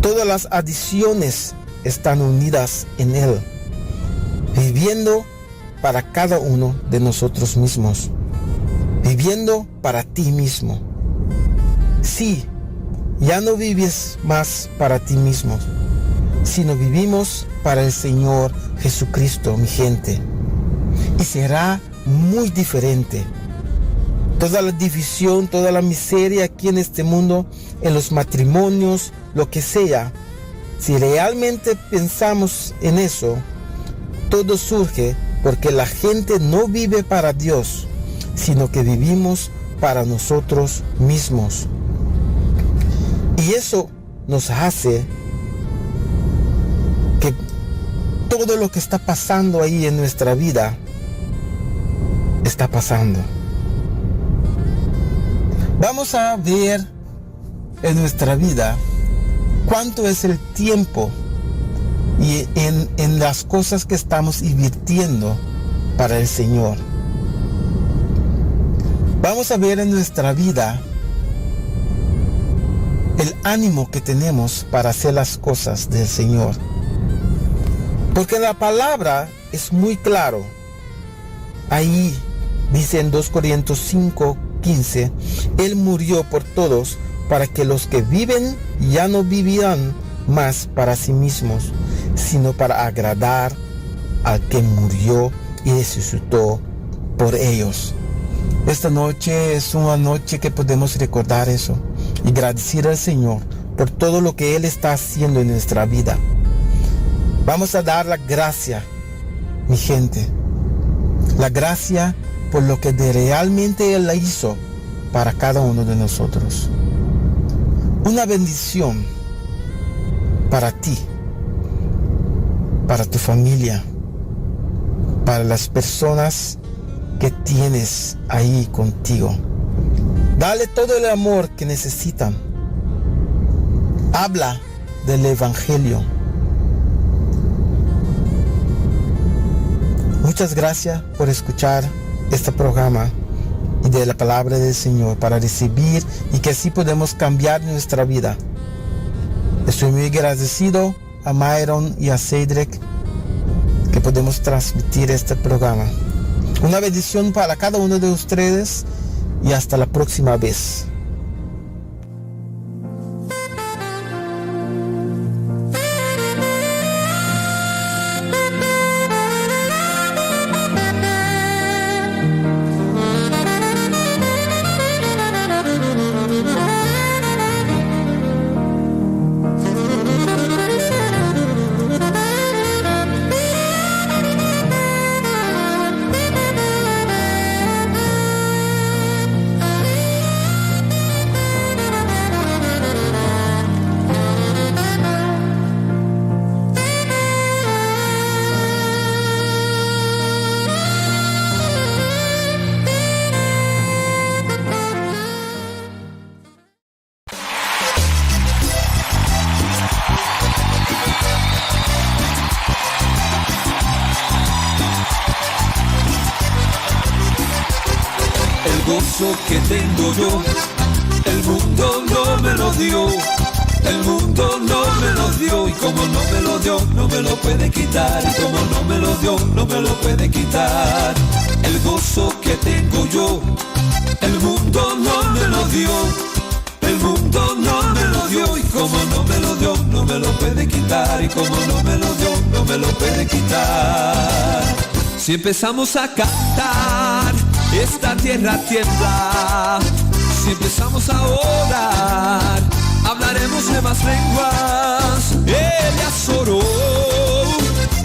Todas las adicciones están unidas en Él, viviendo para cada uno de nosotros mismos, viviendo para ti mismo. Sí, ya no vives más para ti mismo, sino vivimos para el Señor Jesucristo, mi gente. Y será muy diferente. Toda la división, toda la miseria aquí en este mundo, en los matrimonios, lo que sea, si realmente pensamos en eso, todo surge porque la gente no vive para Dios, sino que vivimos para nosotros mismos. Y eso nos hace que todo lo que está pasando ahí en nuestra vida está pasando. Vamos a ver en nuestra vida cuánto es el tiempo y en las cosas que estamos invirtiendo para el Señor. Vamos a ver en nuestra vida el ánimo que tenemos para hacer las cosas del Señor. Porque la palabra es muy claro. Ahí dice en 2 Corintios 5, 15, Él murió por todos para que los que viven ya no vivirán más para sí mismos, sino para agradar al que murió y resucitó por ellos. Esta noche es una noche que podemos recordar eso y agradecer al Señor por todo lo que Él está haciendo en nuestra vida. Vamos a dar la gracia, mi gente, la gracia por lo que realmente Él hizo para cada uno de nosotros. Una bendición para ti. para tu familia, para las personas que tienes ahí contigo. Dale todo el amor que necesitan. Habla del Evangelio. Muchas gracias por escuchar este programa y de la palabra del Señor para recibir y que así podemos cambiar nuestra vida. Estoy muy agradecido a Myron y a Cedric que podemos transmitir este programa. Una bendición para cada uno de ustedes y hasta la próxima vez. Que tengo yo, el mundo no me lo dio, el mundo no me lo dio, y como no me lo dio, no me lo puede quitar, y como no me lo dio, no me lo puede quitar. El gozo que tengo yo, el mundo no me lo dio, el mundo no me lo dio, y como no me lo dio, no me lo puede quitar, y como no me lo dio, no me lo puede quitar. Si empezamos a cantar, esta tierra tiembla. Si empezamos a orar, hablaremos nuevas lenguas. Elías oró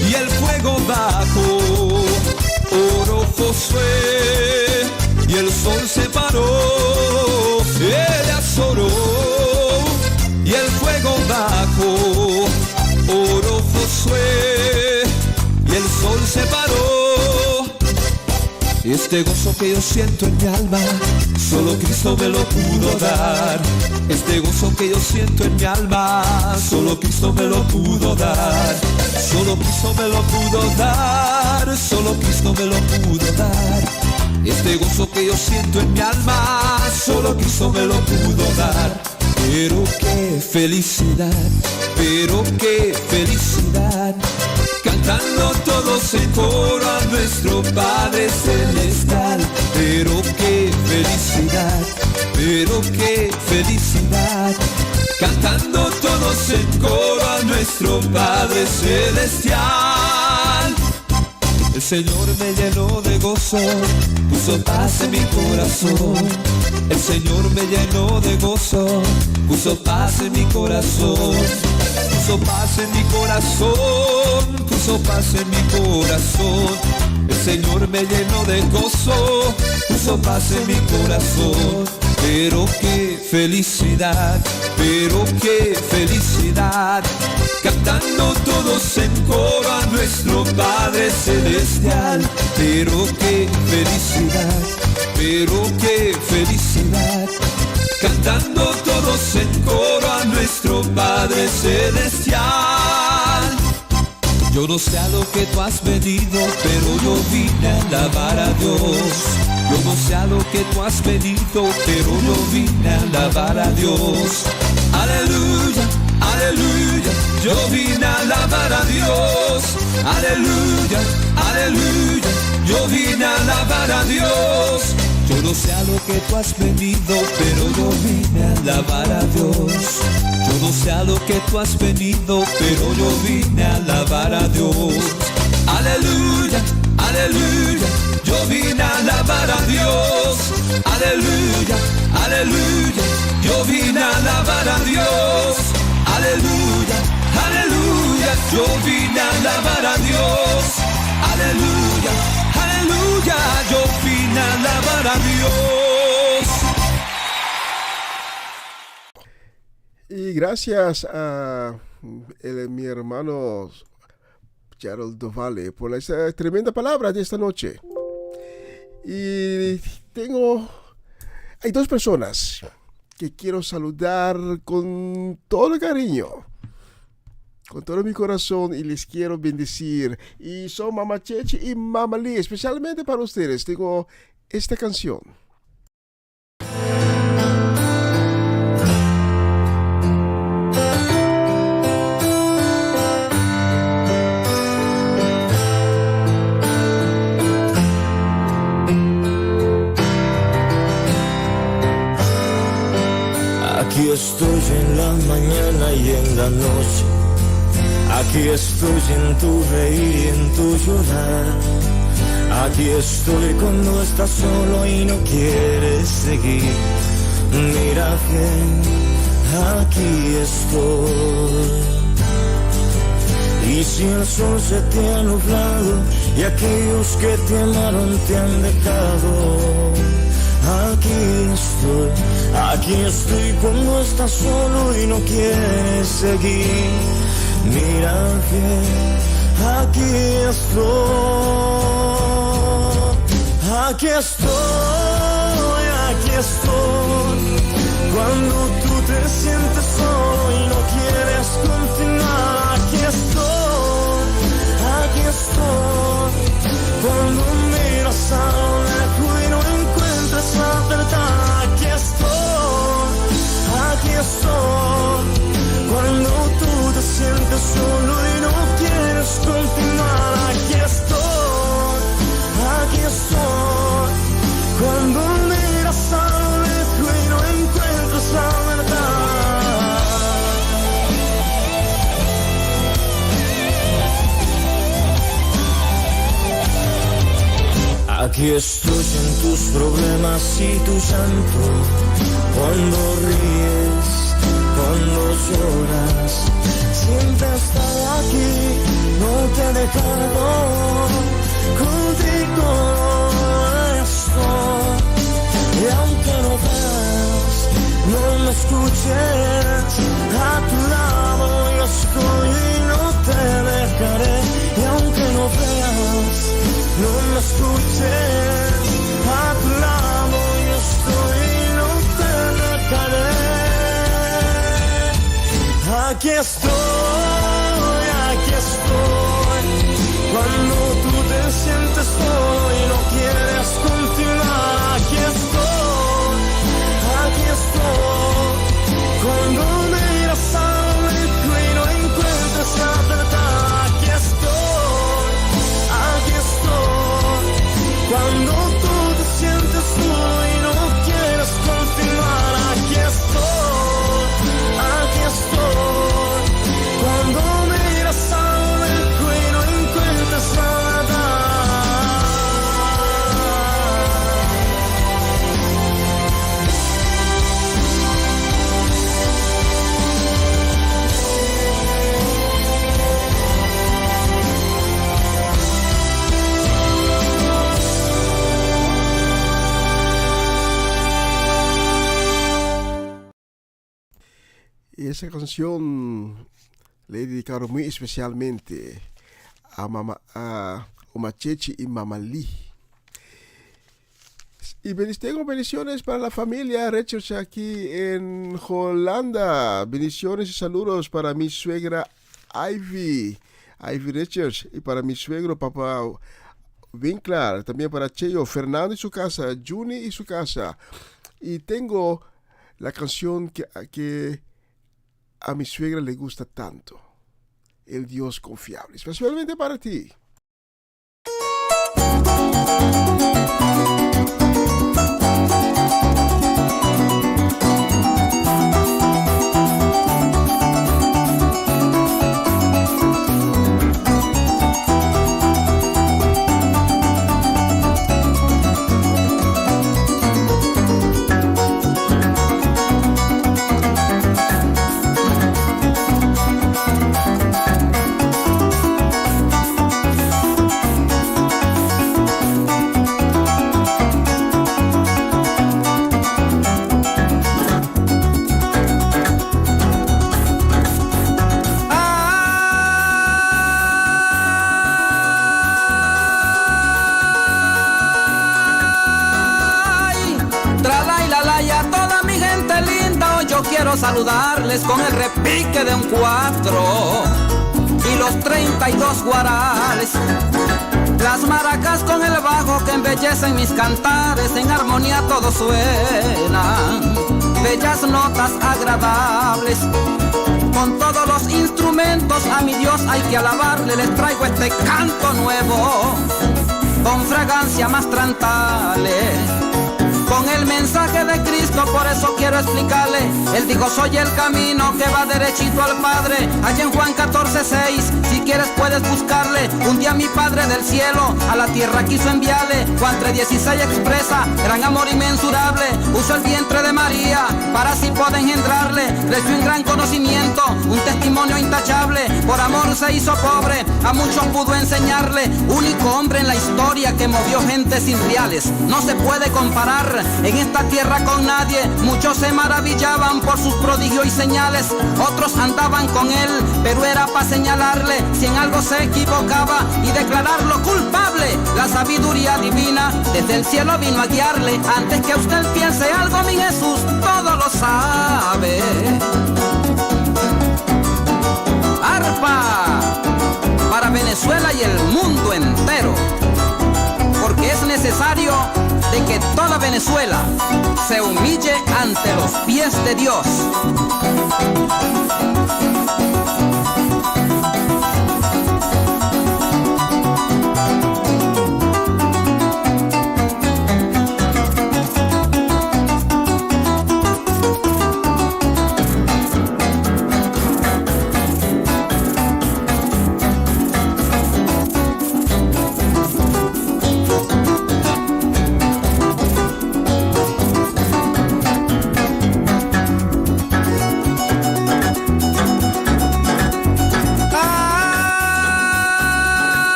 y el fuego bajó. Oró Josué y el sol se paró. Elías oró y el fuego bajó. Oró Josué y el sol se paró. Este gozo que yo siento en mi alma, solo Cristo me lo pudo dar. Este gozo que yo siento en mi alma, solo Cristo me lo pudo dar. Solo Cristo me lo pudo dar, solo Cristo me lo pudo dar. Este gozo que yo siento en mi alma, solo Cristo me lo pudo dar. Pero qué felicidad, pero qué felicidad, cantando todos en coro a nuestro Padre Celestial. Pero qué felicidad, pero qué felicidad, cantando todos en coro a nuestro Padre Celestial. El Señor me llenó de gozo, puso paz en mi corazón. El Señor me llenó de gozo, puso paz en mi corazón. Puso paz en mi corazón, puso paz en mi corazón. El Señor me llenó de gozo, puso paz en mi corazón. Pero qué felicidad, pero qué felicidad, cantando todos en coro a nuestro Padre Celestial. Pero qué felicidad, pero qué felicidad, cantando todos en coro a nuestro Padre Celestial. Yo no sé a lo que tú has venido, pero yo vine a alabar a Dios. Yo no sé a lo que tú has venido, pero yo vine a alabar a Dios. Aleluya, aleluya, yo vine a alabar a Dios. Aleluya, aleluya, yo vine a alabar a Dios. Yo no sé a lo que tú has venido, pero yo vine a alabar a Dios. Yo no sé a lo que tú has venido, pero yo vine a alabar a Dios. Aleluya, aleluya, yo vine a alabar a Dios. Aleluya, aleluya, yo vine a alabar a Dios. Aleluya, aleluya, yo vine a alabar a Dios. Aleluya, aleluya, yo vine a alabar a Dios. Y gracias a mi hermano Gerald Dovale, por esa tremenda palabra de esta noche. Y hay dos personas que quiero saludar con todo el cariño, con todo mi corazón, y les quiero bendecir. Y son Mama Chechi y Mama Lee. Especialmente para ustedes tengo esta canción. Aquí estoy en la mañana y en la noche. Aquí estoy en tu reír y en tu llorar. Aquí estoy cuando estás solo y no quieres seguir. Mira bien, aquí estoy. Y si el sol se te ha nublado y aquellos que te amaron te han dejado, aquí estoy cuando estás solo y no quieres seguir. Mira bien, aquí estoy, cuando tú te sientes solo y no quieres continuar. Aquí estoy, cuando miras a lo lejos y no encuentras la verdad. Aquí estoy, cuando tú te sientes solo y no quieres continuar. Aquí estoy, cuando miras a lo lejos y no encuentras la verdad. Aquí estoy en tus problemas y tu llanto, cuando ríes, cuando lloras. Siempre he estado aquí, no te he dejado, contigo estoy. Y aunque no veas, no me escuches, a tu lado yo estoy y no te dejaré. Y aunque no veas, no me escuches, a tu lado yo estoy y no te dejaré. Aquí estoy, cuando tú te sientes solo y no quieres continuar. Aquí estoy, cuando miras a lo lejos y no encuentras la verdad. Aquí estoy, cuando tú te sientes solo y no quieres continuar. Aquí estoy, cuando miras a lo lejos y no encuentras la verdad. Y esa canción le he dedicado muy especialmente a Mama Chechi y Mama Lee. Y tengo bendiciones para la familia Richards aquí en Holanda. Bendiciones y saludos para mi suegra Ivy Richards, y para mi suegro Papá Winkler, también para Cheo, Fernando y su casa, Juni y su casa. Y tengo la canción que a mi suegra le gusta tanto, El Dios Confiable, especialmente para ti. quiero saludarles con el repique de un 4 y los 32 guarales. Las maracas con el bajo que embellecen mis cantares, en armonía todo suena, bellas notas agradables. Con todos los instrumentos a mi Dios hay que alabarle, les traigo este canto nuevo, con fragancia más trantale, con el mensaje de Cristo, por eso quiero explicarle. Él dijo, soy el camino que va derechito al Padre, allá en Juan 14:6, si quieres puedes buscarle. Un día mi Padre del cielo a la tierra quiso enviarle, Juan 3:16 expresa gran amor inmensurable, usó el vientre de María para así poder engendrarle, creció en gran conocimiento, un testimonio intachable, por amor se hizo pobre, a muchos pudo enseñarle, único hombre en la historia que movió gentes irreales, no se puede comparar en esta tierra con nadie. Muchos se maravillaban por sus prodigios y señales, otros andaban con él, pero era para señalarle si en algo se equivocaba y declararlo culpable. La sabiduría divina desde el cielo vino a guiarle, antes que usted piense algo, mi Jesús todo lo sabe. Arpa para Venezuela y el mundo entero, porque es necesario de que toda Venezuela se humille ante los pies de Dios.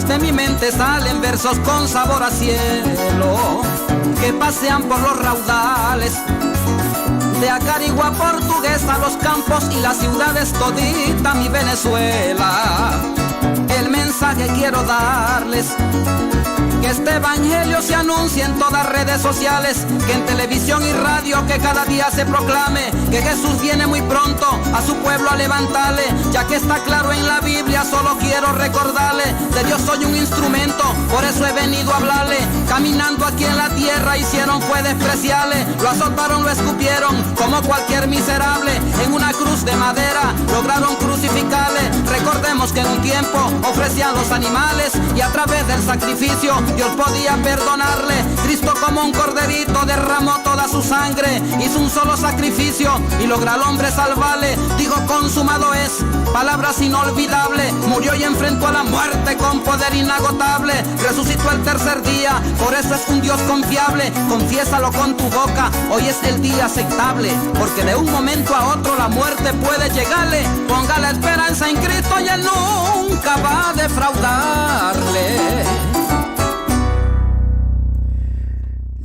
De mi mente salen versos con sabor a cielo, que pasean por los raudales, de Acarigua portuguesa a los campos y las ciudades, todita mi Venezuela. El mensaje quiero darles, que este evangelio se anuncie en todas redes sociales, que en televisión y radio que cada día se proclame, que Jesús viene muy pronto a su pueblo a levantarle, ya que está claro en la Biblia, solo quiero recordarle, de Dios soy un instrumento, por eso he venido a hablarle, caminando aquí en la tierra hicieron fue despreciarle, lo azotaron, lo escupieron, como cualquier miserable, en una cruz de madera lograron crucificarle, recordemos que en un tiempo ofrecían los animales y a través del sacrificio Dios podía perdonarle. Cristo como un corderito derramó toda su sangre, hizo un solo sacrificio y logra al hombre salvarle. Dijo consumado es, palabras inolvidables, murió y enfrentó a la muerte con poder inagotable, resucitó el tercer día, por eso es un Dios confiable. Confiésalo con tu boca, hoy es el día aceptable, porque de un momento a otro la muerte puede llegarle. Ponga la esperanza en Cristo y Él nunca va a defraudarle.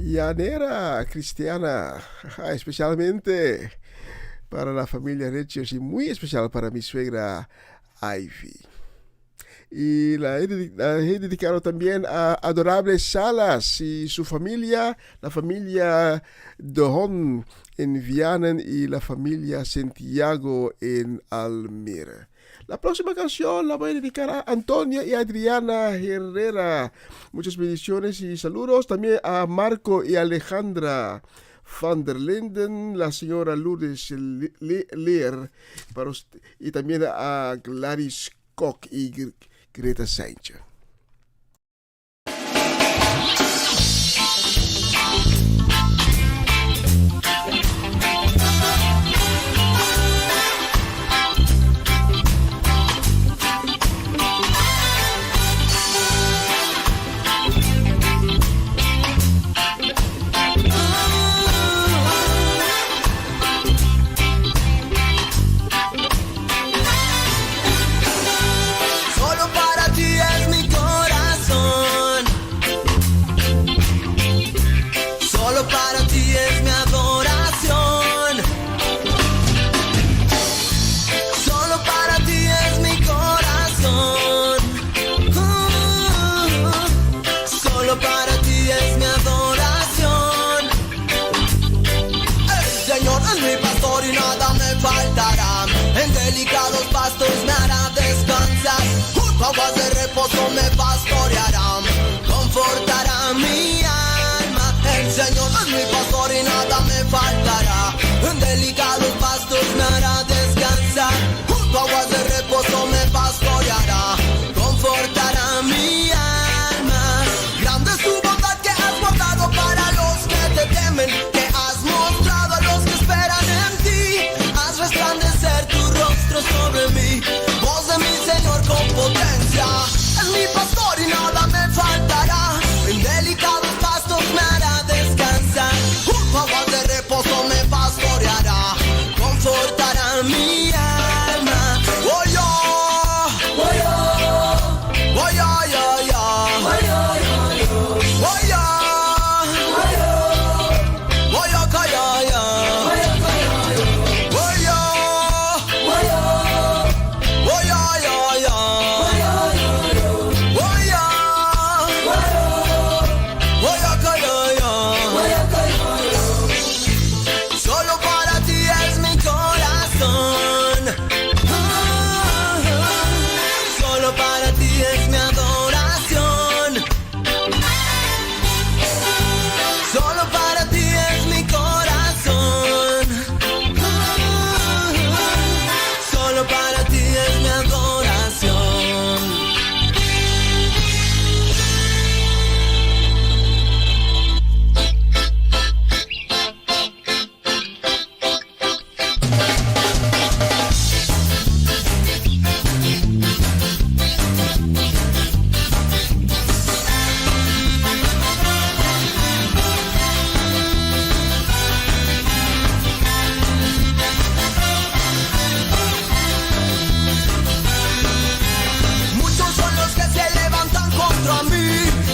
Llanera cristiana, especialmente para la familia Rechers y muy especial para mi suegra Ivy. Y la he dedicado también a Adorable Salas y su familia, la familia Dohon en Vianen y la familia Santiago en Almere. La próxima canción la voy a dedicar a Antonia y Adriana Herrera. Muchas bendiciones y saludos también a Marco y Alejandra van der Linden, la señora Lourdes Leer, y también a Gladys Koch y Greta Saintje. Solo para ti es mi pastor y nada me faltará. En delicados pastos me hará descansar. Junto a aguas de reposo me pastoreará. Confortará mi alma. El Señor es mi pastor y nada me faltará. En delicados pastos me hará descansar. Junto a aguas de reposo me pastoreará. Confortará mi alma. Grande es tu bondad que has guardado para los que te temen, que has mostrado a los que esperan en ti. Haz resplandecer tu rostro sobre mí. Voz de mi Señor con potencia. Es mi pastor y nada me faltará. En delicados pastos me hará descansar. Junto a aguas de reposo me pastoreará. Confortará mi alma. Oh, yo. Oh, yo. Oh, yo, yo, yo. Oh, yo, yo, yo. Oh, yo. Oh, yo. Oh, yo, yo, yo. Oh, yo, yo. Oh, yo. Oh, yo, yo, yo. Oh, yo, yo, yo. Oh, yo. Oh, yo, yo, yo. Solo para ti es mi corazón. Solo para ti es mi adoración. Solo para ti es mi corazón. Solo para ti es mi adoración. Muchos son los que se levantan contra mí.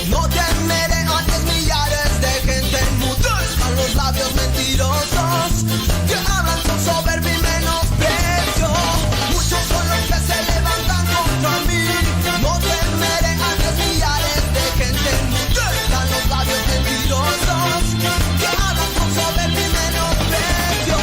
No temeré ante millares de gente enmudezcan los labios mentirosos que hablan con soberbia y menosprecio. Muchos son los que se levantan contra mí. No temeré ante millares de gente enmudezcan los labios mentirosos que hablan con soberbia y menosprecio.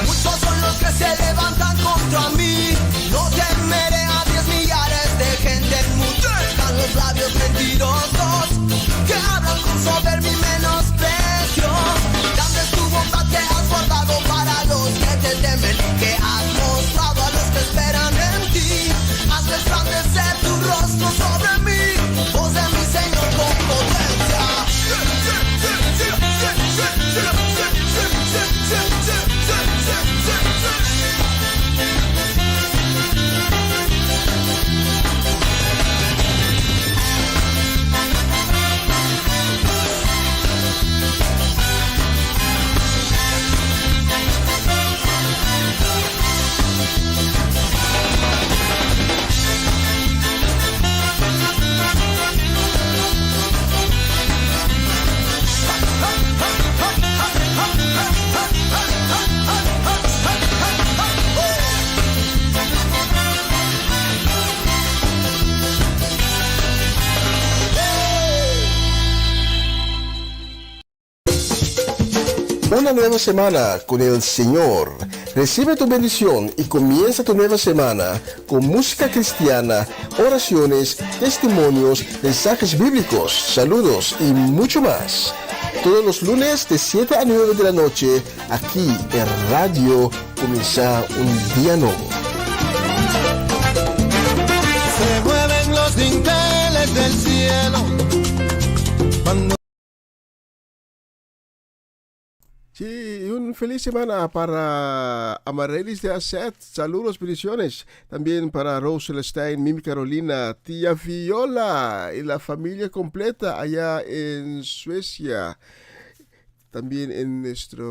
Muchos son los que se levantan contra mí. No temeré a 10 millares de gente enmudezcan los labios mentirosos que hablan con soberbia y menosprecio. Grande es tu bondad que has guardado para los que te temen, que has mostrado a los que esperan en ti. Haz resplandecer tu rostro sobre mí. Voz de mi Señor con potencia. Una nueva semana con el Señor. Recibe tu bendición y comienza tu nueva semana con música cristiana, oraciones, testimonios, mensajes bíblicos, saludos y mucho más. Todos los lunes de 7 a 9 de la noche, aquí en Radio Comienza un Día Nuevo. Se mueven los dinteles del cielo cuando... Sí, y un feliz semana para Amarelis de Aset. Saludos, bendiciones. También para Rose Celestine, Mimi Carolina, tía Viola y la familia completa allá en Suecia. También en nuestra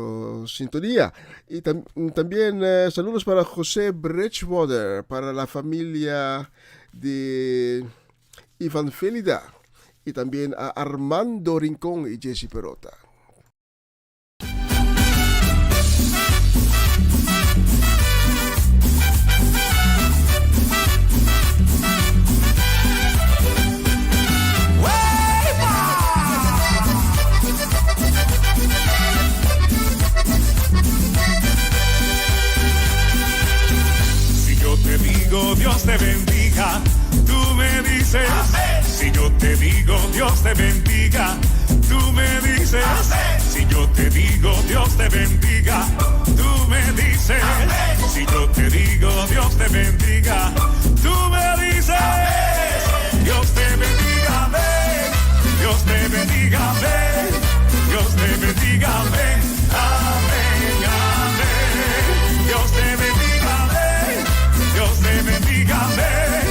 sintonía. Y también saludos para José Bridgewater, para la familia de Iván Félida. Y también a Armando Rincón y Jesse Perota. digo Dios te bendiga, tú me dices amén. Si yo te digo Dios te bendiga, tú me dices amén. Si yo te digo Dios te bendiga, tú me dices amén. Si yo te digo Dios te bendiga, tú me dices amén. Dios te bendiga, amén. Dios te bendiga, amén. Dios te bendiga, amén. Amén, amén. Dios te bendiga, amén. Dios te bendiga, amén.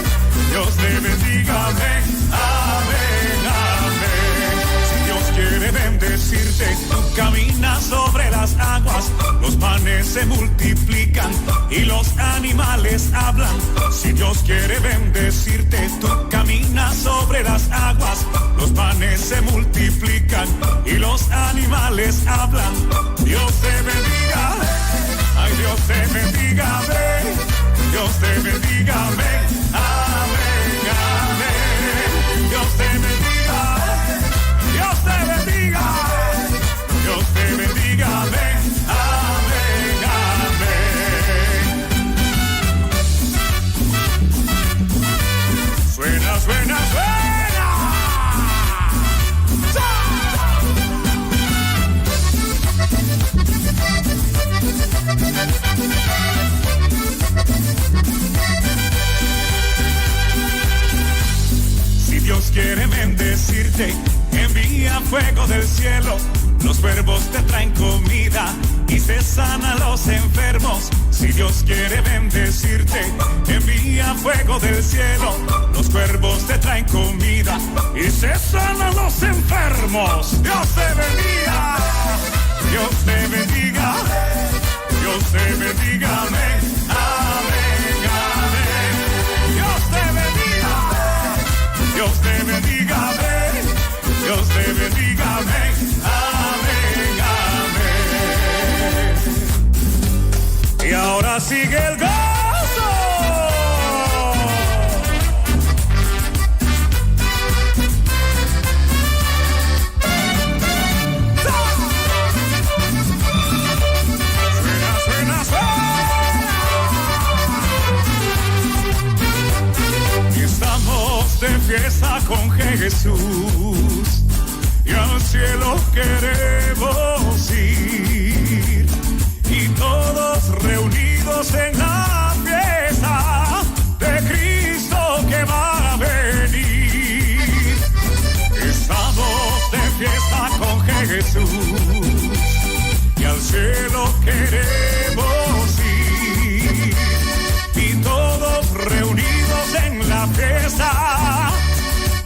Dios te bendiga, amén. Amén, amén. Si Dios quiere bendecirte, tú caminas sobre las aguas, los panes se multiplican y los animales hablan. Si Dios quiere bendecirte, tú caminas sobre las aguas, los panes se multiplican y los animales hablan. Dios te bendiga, ay Dios te bendiga, amén. Dios te bendiga, amén. Amén, amén. Dios te bendiga, Dios te bendiga, Dios te bendiga, amén. Amén, amén. Suena, suena, suena. Si Dios quiere bendecirte, envía fuego del cielo. Los cuervos te traen comida y se sanan los enfermos. Si Dios quiere bendecirte, envía fuego del cielo. Los cuervos te traen comida y se sanan los enfermos. Dios te bendiga, Dios te bendiga, Dios te bendiga, amén. Amén, amén. Dios te bendiga, Dios te bendiga, amén. Dios te bendiga, amén. Amén, amén. Y ahora sigue el gozo. Suena, suena, suena. Y estamos de fiesta con Jesús y al cielo queremos ir, y todos reunidos en la fiesta de Cristo que va a venir. Estamos de fiesta con Jesús y al cielo queremos ir, y todos reunidos en la fiesta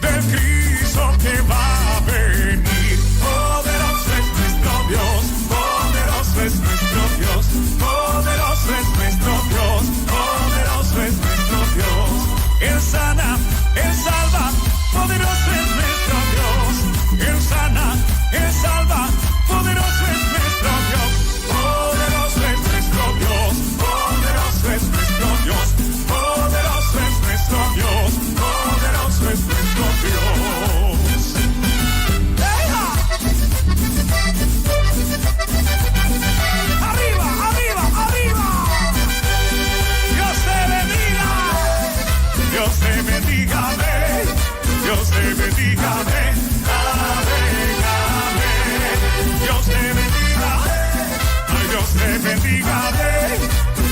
del Cristo que va a venir. Poderoso es nuestro Dios, poderoso es nuestro Dios, poderoso es nuestro Dios, poderoso es nuestro Dios. Él sana, Él salva, poderoso es nuestro Dios. Él sana, Él salva, poderoso es nuestro Dios. Poderoso es nuestro Dios, poderoso es nuestro Dios, poderoso es nuestro Dios, poderoso es nuestro Dios. Arriba, arriba, arriba. Dios te bendiga, Dios te bendiga, amén. Dios te bendiga, amén. Amén, amén. Dios te bendiga, ay Dios te bendiga, amén.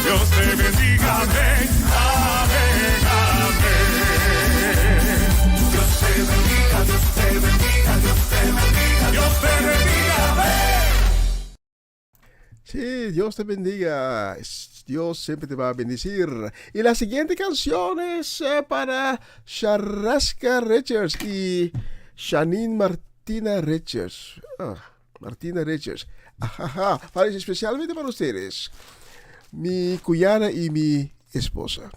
Dios te bendiga, amén. Amén, amén. Dios te bendiga, Dios te bendiga, Dios te bendiga, Dios te bendiga, amén. Sí, Dios te bendiga. Dios siempre te va a bendecir. Y la siguiente canción es para Charrasca Richards y Janine Martina Richards. Martina Richards. Ajaja, parece especialmente para ustedes. Mi cuyana y mi esposa.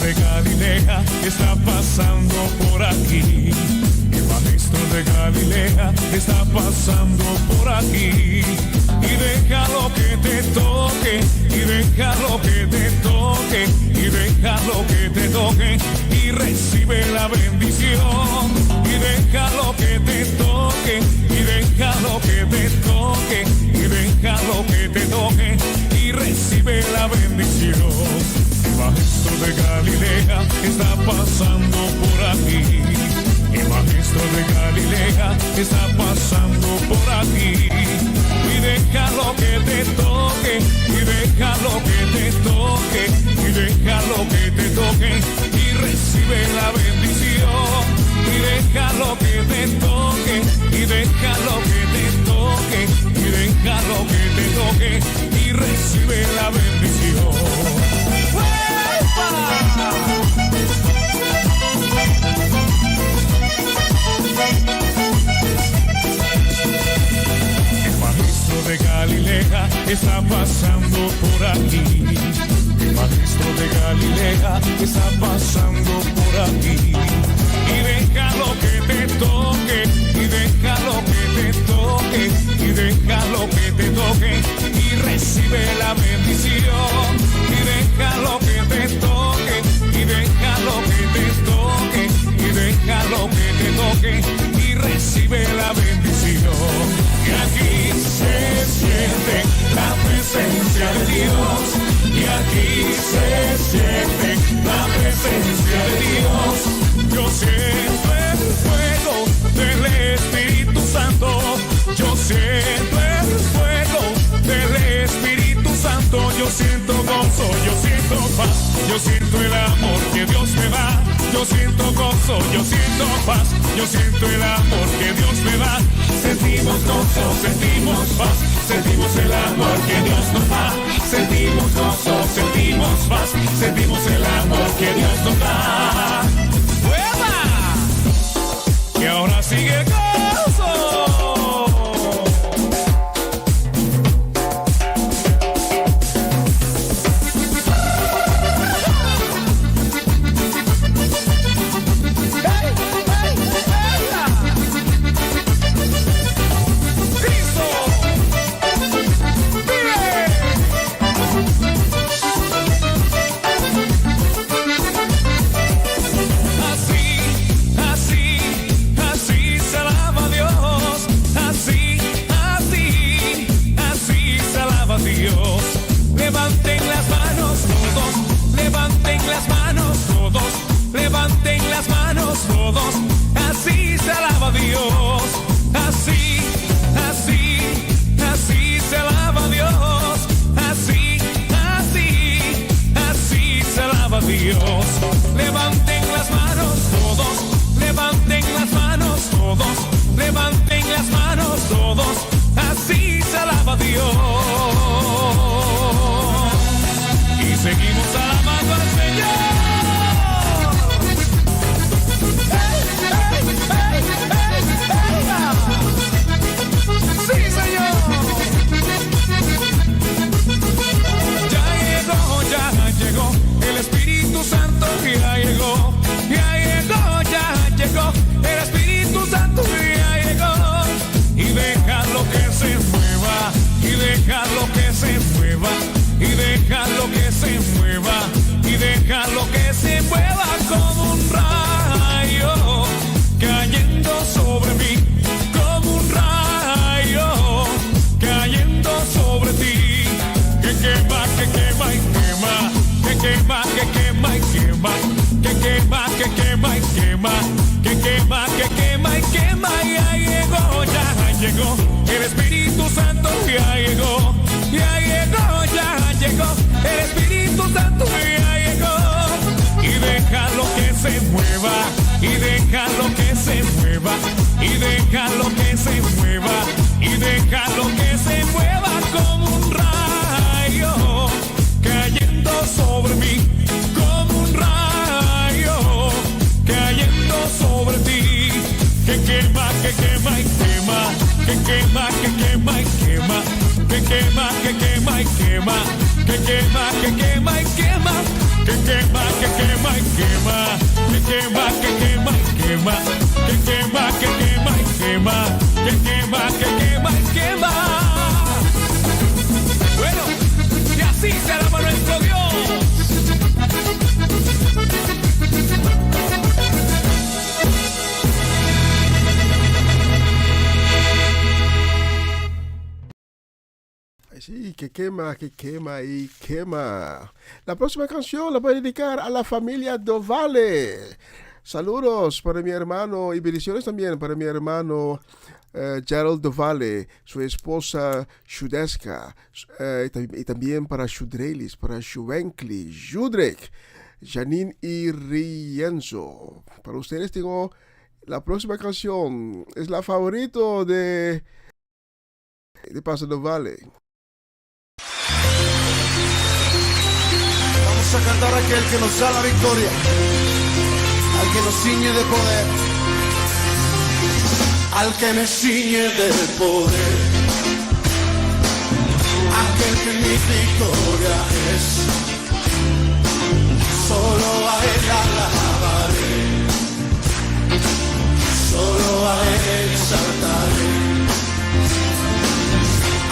De Galilea está pasando por aquí. El maestro de Galilea está pasando por aquí. déjalo que te toque, y déjalo que te toque, y recibe la bendición. Y déjalo que te toque, y déjalo que te toque, y déjalo que te toque, y recibe la bendición. El maestro de Galilea está pasando por aquí. El maestro de Galilea está pasando por aquí. Y déjalo que te toque, y déjalo que te toque, y déjalo que te toque, y recibe la bendición. Y déjalo que te toque, y déjalo que te toque, y déjalo que te toque, y recibe la bendición. El maestro de Galilea está pasando por aquí. El maestro de Galilea está pasando por aquí. Y déjalo que te toque, y déjalo que te toque, y déjalo que te toque, y recibe la bendición. Y déjalo que te toque, y déjalo que te toque, y déjalo que te toque, y recibe la bendición. Y aquí se siente la presencia de Dios, y aquí se siente la presencia de Dios. Yo siento el fuego del Espíritu Santo, yo siento el fuego del Espíritu Santo, yo siento gozo, yo siento paz, yo siento el amor que Dios me da, yo siento gozo, yo siento paz, yo siento el amor que Dios me da. Sentimos gozo, sentimos paz, sentimos el amor que Dios nos da. Sentimos gozo, sentimos paz, sentimos el amor que Dios nos da. Y ahora sigue el gozo. Levanten las manos todos, levanten las manos todos, levanten las manos todos, así se alaba Dios, así, así, así se alaba Dios, así, así, así se alaba Dios. Levanten las manos todos, levanten las manos todos, levanten las manos todos, así se alaba Dios. Y seguimos alabando al Señor. ¡Sí, Señor! Ya llegó, el Espíritu Santo ya llegó, ya llegó, el Espíritu Santo ya llegó. Y déjalo que se mueva, y déjalo que se mueva, y déjalo que se mueva, y déjalo que se mueva como un rayo, cayendo sobre mí, como un rayo, cayendo sobre ti, que quema, que quema y quema, que quema, que quema y quema, que quema, que quema y quema, que quema, que quema y quema. Ya llegó, el Espíritu Santo ya llegó, ya llegó, el Espíritu Santo ya llegó. Y déjalo que se mueva, y déjalo que se mueva, y déjalo que se mueva, y déjalo que se mueva como un rayo, cayendo sobre mí, como un rayo, cayendo sobre ti, que quema, que quema y quema, que quema, que quema y quema, que quema, que quema y quema, que quema, que quema y quema, que quema, que quema y quema, que quema, que quema y quema, que quema, que quema y quema, que quema, que quema y quema. Bueno, y así se alaba nuestro Dios. Sí, que quema y quema. La próxima canción la voy a dedicar a la familia Dovale. Saludos para mi hermano y bendiciones también para mi hermano Gerald Dovale, su esposa Shudeska, y también para Shudrelis, para Shuvenkli, Judrek, Janine y Rienzo. Para ustedes tengo la próxima canción. Es la favorito de Pastor Dovale. Vamos a cantar a aquel que nos da la victoria, al que nos ciñe de poder, al que me ciñe de poder, aquel que mi victoria es. Solo a él alabaré, solo a él exaltaré,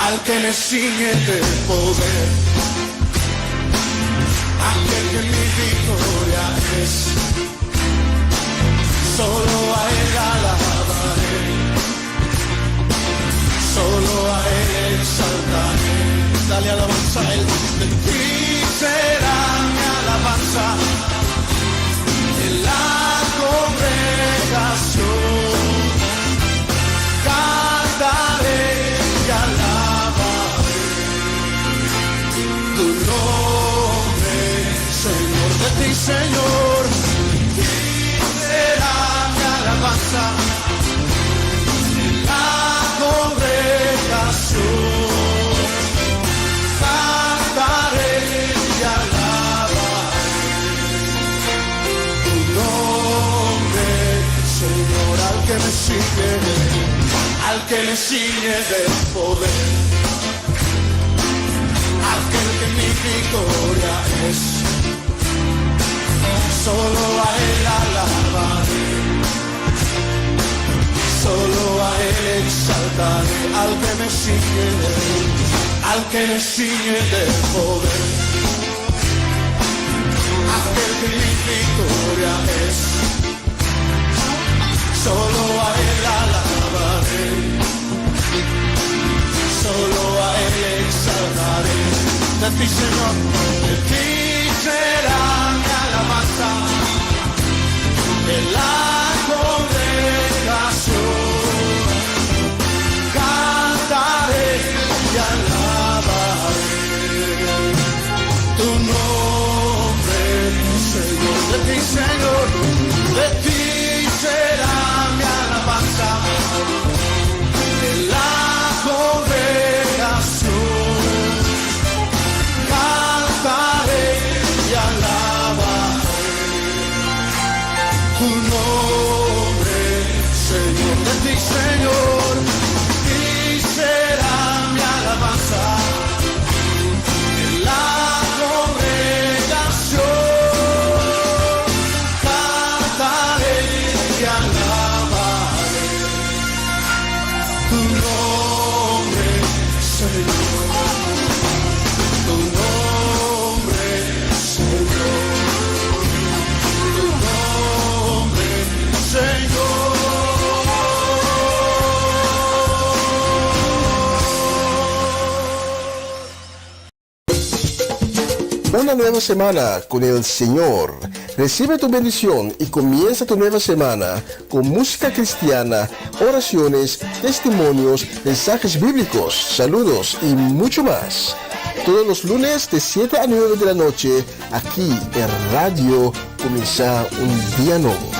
al que me ciñe de poder, aquel que mi victoria es. Solo a él alabaré, solo a él exaltaré. Dale alabanza a él. De ti será mi alabanza en la congregación. Cantaré y alabaré tu nombre, Señor. De ti, Señor, será mi alabanza en la congregación. Cantaré y alabaré tu nombre, Señor. Al que me ciñe de poder, aquel que mi victoria es. Solo a él alabaré, solo a él exaltaré, al que me ciñe de poder, aquel que mi victoria es. Solo a él alabaré, solo a él exaltaré. De ti, Señor, de ti será mi alabanza en la congregación. Cantaré y alabaré tu nombre, Señor. De ti, Señor, de ti será mi alabanza en la congregación. Cantaré y alabaré tu nombre, Señor. De ti, Señor, y será mi alabanza en la congregación. Cantaré y alabaré tu nombre, Señor. Tu nombre, Señor. Tu nombre, Señor. Una nueva semana con el Señor. Recibe tu bendición y comienza tu nueva semana con música cristiana, oraciones, testimonios, mensajes bíblicos, saludos y mucho más. Todos los lunes de 7 a 9 de la noche, aquí en Radio Comienza un Día Nuevo.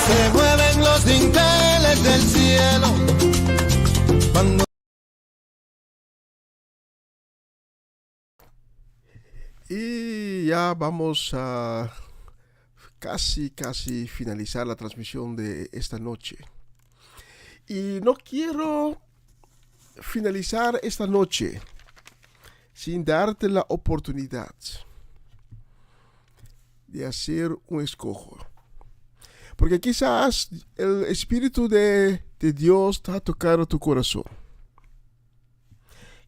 Se mueven los dinteles del cielo cuando Y ya vamos a casi finalizar la transmisión de esta noche. Y no quiero finalizar esta noche sin darte la oportunidad de hacer un escojo. Porque quizás el Espíritu de Dios te ha tocado tu corazón.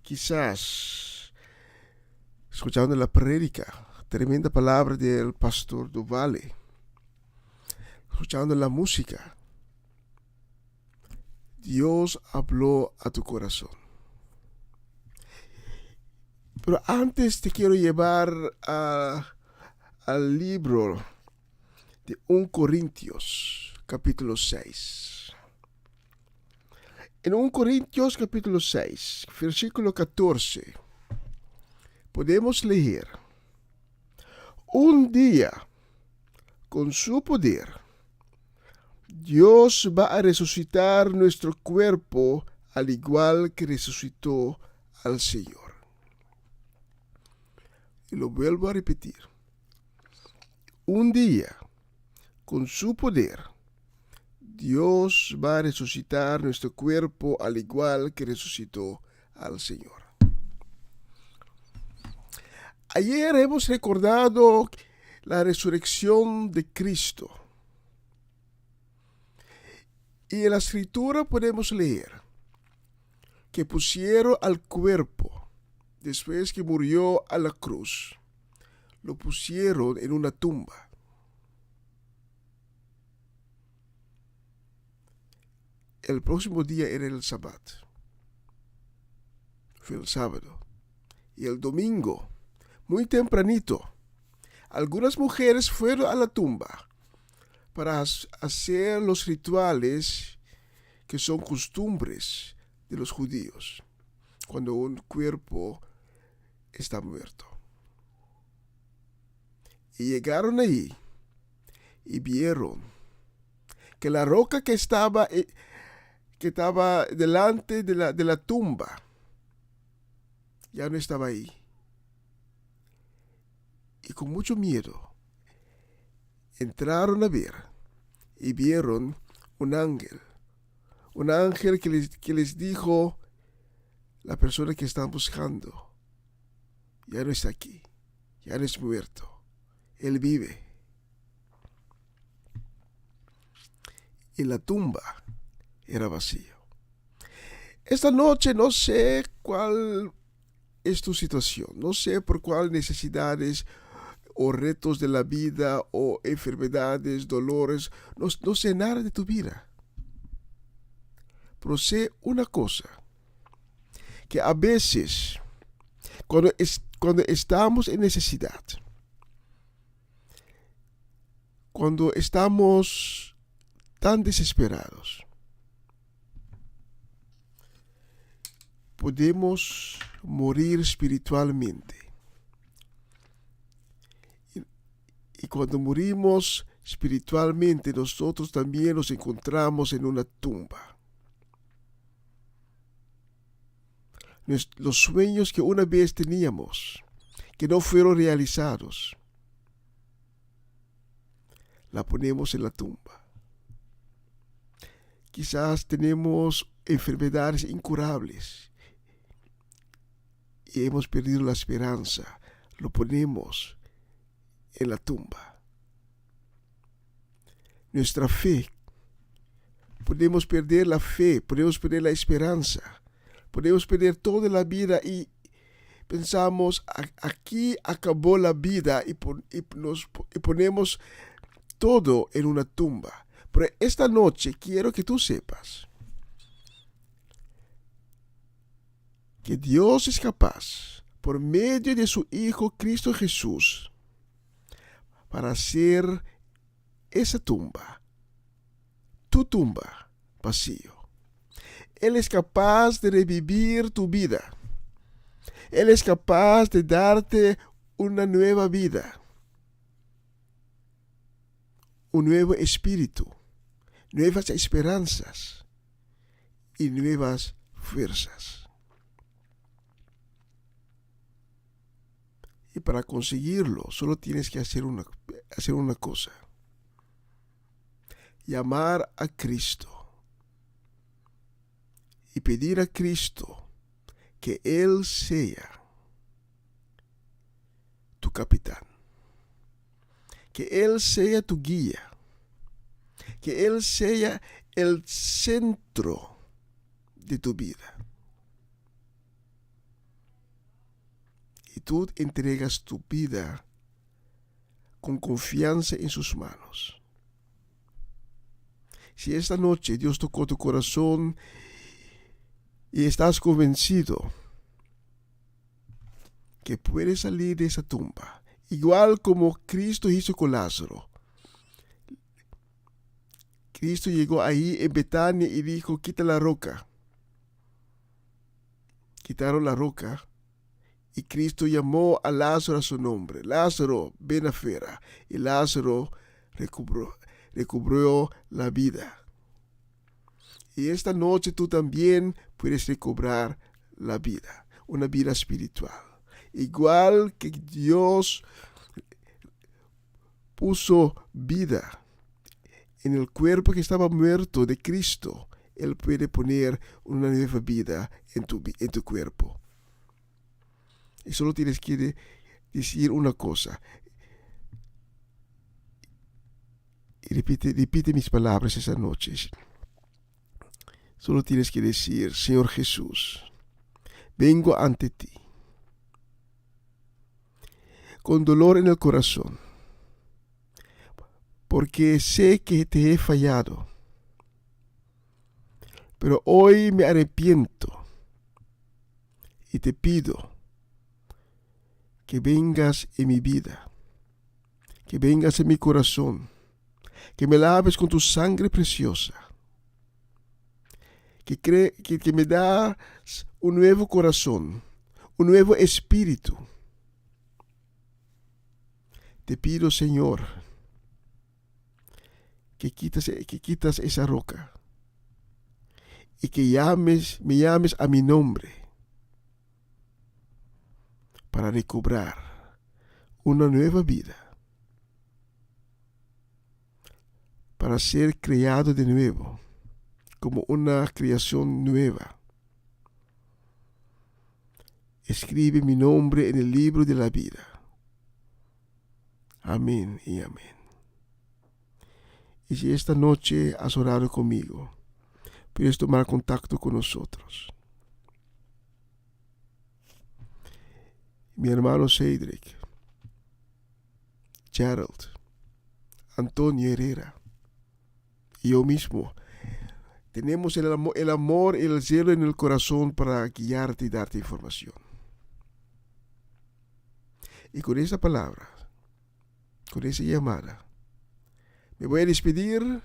Quizás escuchando la prédica, tremenda palabra del pastor Dovale, escuchando la música, Dios habló a tu corazón. Pero antes te quiero llevar al libro de 1 Corintios, capítulo 6. En 1 Corintios, capítulo 6, versículo 14, podemos leer: un día, con su poder, Dios va a resucitar nuestro cuerpo al igual que resucitó al Señor. Y lo vuelvo a repetir. Un día, con su poder, Dios va a resucitar nuestro cuerpo al igual que resucitó al Señor. Ayer hemos recordado la resurrección de Cristo. Y en la escritura podemos leer que pusieron al cuerpo, después que murió a la cruz, lo pusieron en una tumba. El próximo día era el Sabbat. Fue el sábado. Y el domingo, muy tempranito, algunas mujeres fueron a la tumba para hacer los rituales que son costumbres de los judíos cuando un cuerpo está muerto. Y llegaron ahí y vieron que la roca que estaba delante de la tumba ya no estaba ahí. Y con mucho miedo entraron a ver y vieron un ángel que les dijo: la persona que están buscando ya no está aquí, ya no es muerto, él vive. Y la tumba era vacía. Esta noche no sé cuál es tu situación, no sé por cuál necesidades o retos de la vida o enfermedades, dolores, no sé nada de tu vida. Pero sé una cosa, que a veces cuando estamos en necesidad, cuando estamos tan desesperados, podemos morir espiritualmente. Y cuando morimos espiritualmente, nosotros también nos encontramos en una tumba. Los sueños que una vez teníamos, que no fueron realizados, la ponemos en la tumba. Quizás tenemos enfermedades incurables y hemos perdido la esperanza, lo ponemos en la tumba. Nuestra fe, podemos perder la fe, podemos perder la esperanza, podemos perder toda la vida y pensamos: aquí acabó la vida, y ponemos todo en una tumba. Pero esta noche quiero que tú sepas que Dios es capaz, por medio de su Hijo Cristo Jesús, para hacer esa tumba, tu tumba, vacío. Él es capaz de revivir tu vida. Él es capaz de darte una nueva vida, un nuevo espíritu, nuevas esperanzas y nuevas fuerzas. Y para conseguirlo, solo tienes que hacer una cosa: llamar a Cristo y pedir a Cristo que Él sea tu capitán, que Él sea tu guía, que Él sea el centro de tu vida. Y tú entregas tu vida con confianza en sus manos. Si esta noche Dios tocó tu corazón y estás convencido que puede salir de esa tumba, igual como Cristo hizo con Lázaro. Cristo llegó ahí en Betania y dijo, quita la roca. Quitaron la roca y Cristo llamó a Lázaro a su nombre. Lázaro, ven afuera. Y Lázaro recobró la vida. Y esta noche tú también puedes recobrar la vida, una vida espiritual. Igual que Dios puso vida en el cuerpo que estaba muerto de Cristo, Él puede poner una nueva vida en tu cuerpo. Y solo tienes que decir una cosa. Y repite mis palabras esa noche. Solo tienes que decir, Señor Jesús, vengo ante ti con dolor en el corazón, porque sé que te he fallado. Pero hoy me arrepiento y te pido que vengas en mi vida, que vengas en mi corazón, que me laves con tu sangre preciosa, que me das un nuevo corazón, un nuevo espíritu. Te pido, Señor, que quitas esa roca y que me llames a mi nombre para recobrar una nueva vida, para ser creado de nuevo como una creación nueva. Escribe mi nombre en el libro de la vida. Amén y amén. Y si esta noche has orado conmigo, puedes tomar contacto con nosotros. Mi hermano Cedric, Gerald, Antonio Herrera y yo mismo tenemos el amor y el cielo en el corazón para guiarte y darte información. Y con esa palabra, con esa llamada, me voy a despedir.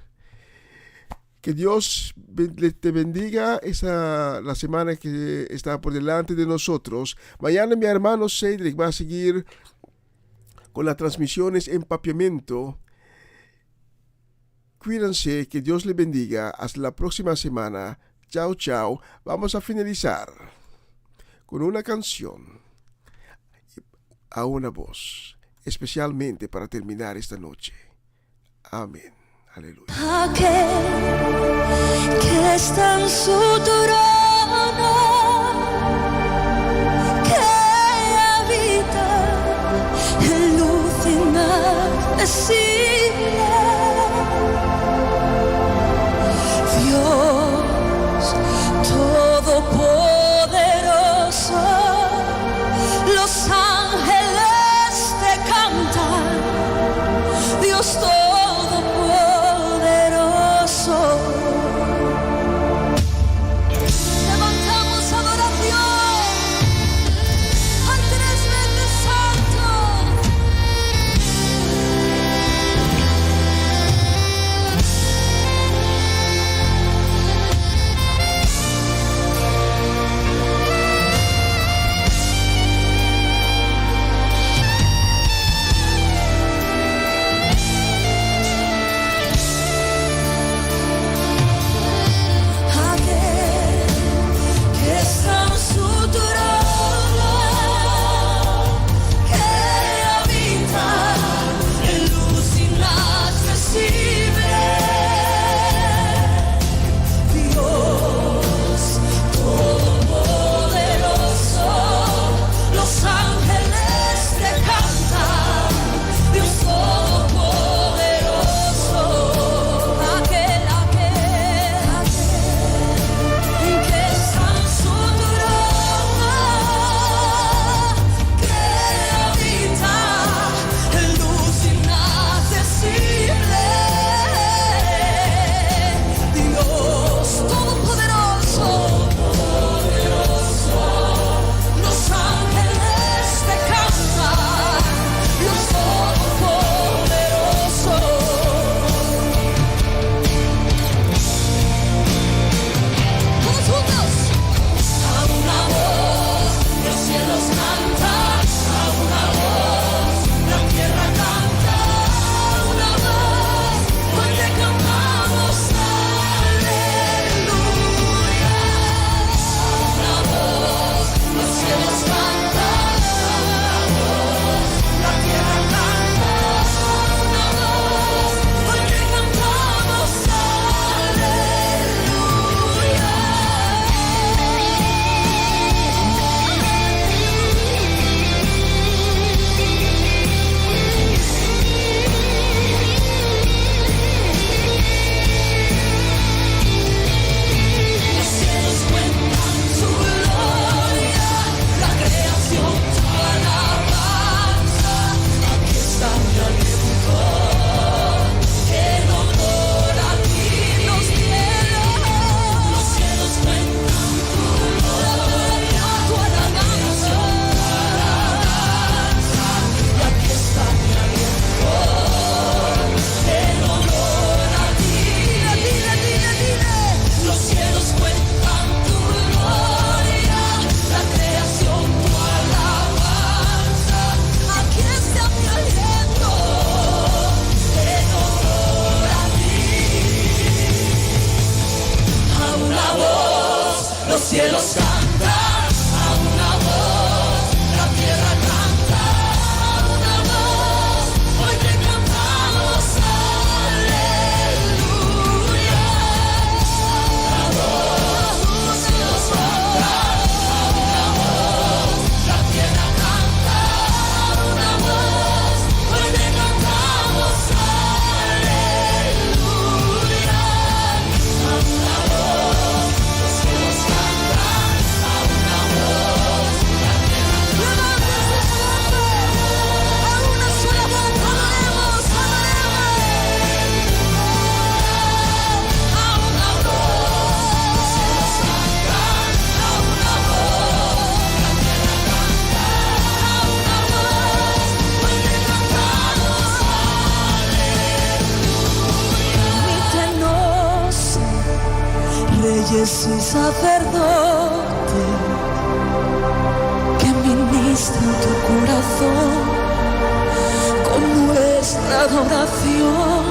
Que Dios te bendiga la semana que está por delante de nosotros. Mañana mi hermano Cedric va a seguir con las transmisiones en Papiamento. Cuídense, que Dios le bendiga. Hasta la próxima semana. Chao, chao. Vamos a finalizar con una canción a una voz, especialmente para terminar esta noche. Amén. Aleluya. Aquel que está en su trono, que habita en luz inaccesible, Dios Todopoderoso, los ángeles te cantan, Dios Todopoderoso. cielos cantan a una voz, la tierra canta a una voz, hoy te cantamos aleluya. A una voz, los cielos cantan a una voz, la tierra canta a una voz, hoy te cantamos aleluya. A una voz, los cielos cantan a una voz, la tierra canta a una sola voz, amaremos, a una voz, los cielos cantan a una voz, la tierra canta a una voz, hoy te cantamos Permítenos, reyes y sacerdotes, que ministren tu corazón con nuestra adoración.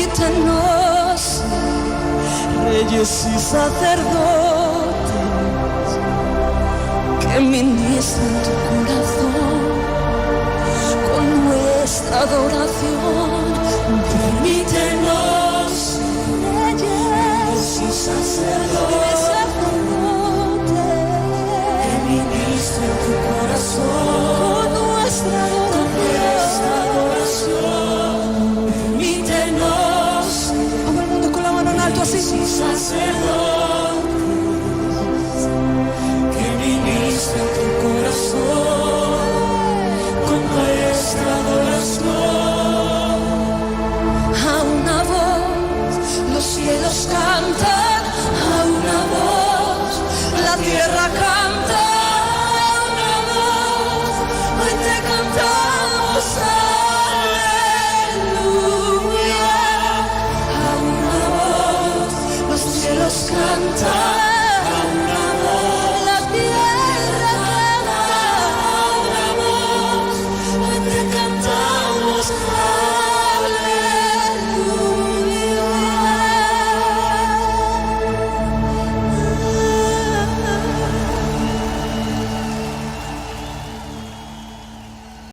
Permítenos, reyes y sacerdotes, que ministren tu corazón con nuestra adoración. Permítenos, reyes y sacerdotes, que ministren tu corazón con nuestra adoración. Permítenos, todo el mundo con la mano en alto así. Sacerdotes, que ministren tu corazón con nuestra adoración. A una voz, los cielos cantan, a una voz, la tierra canta.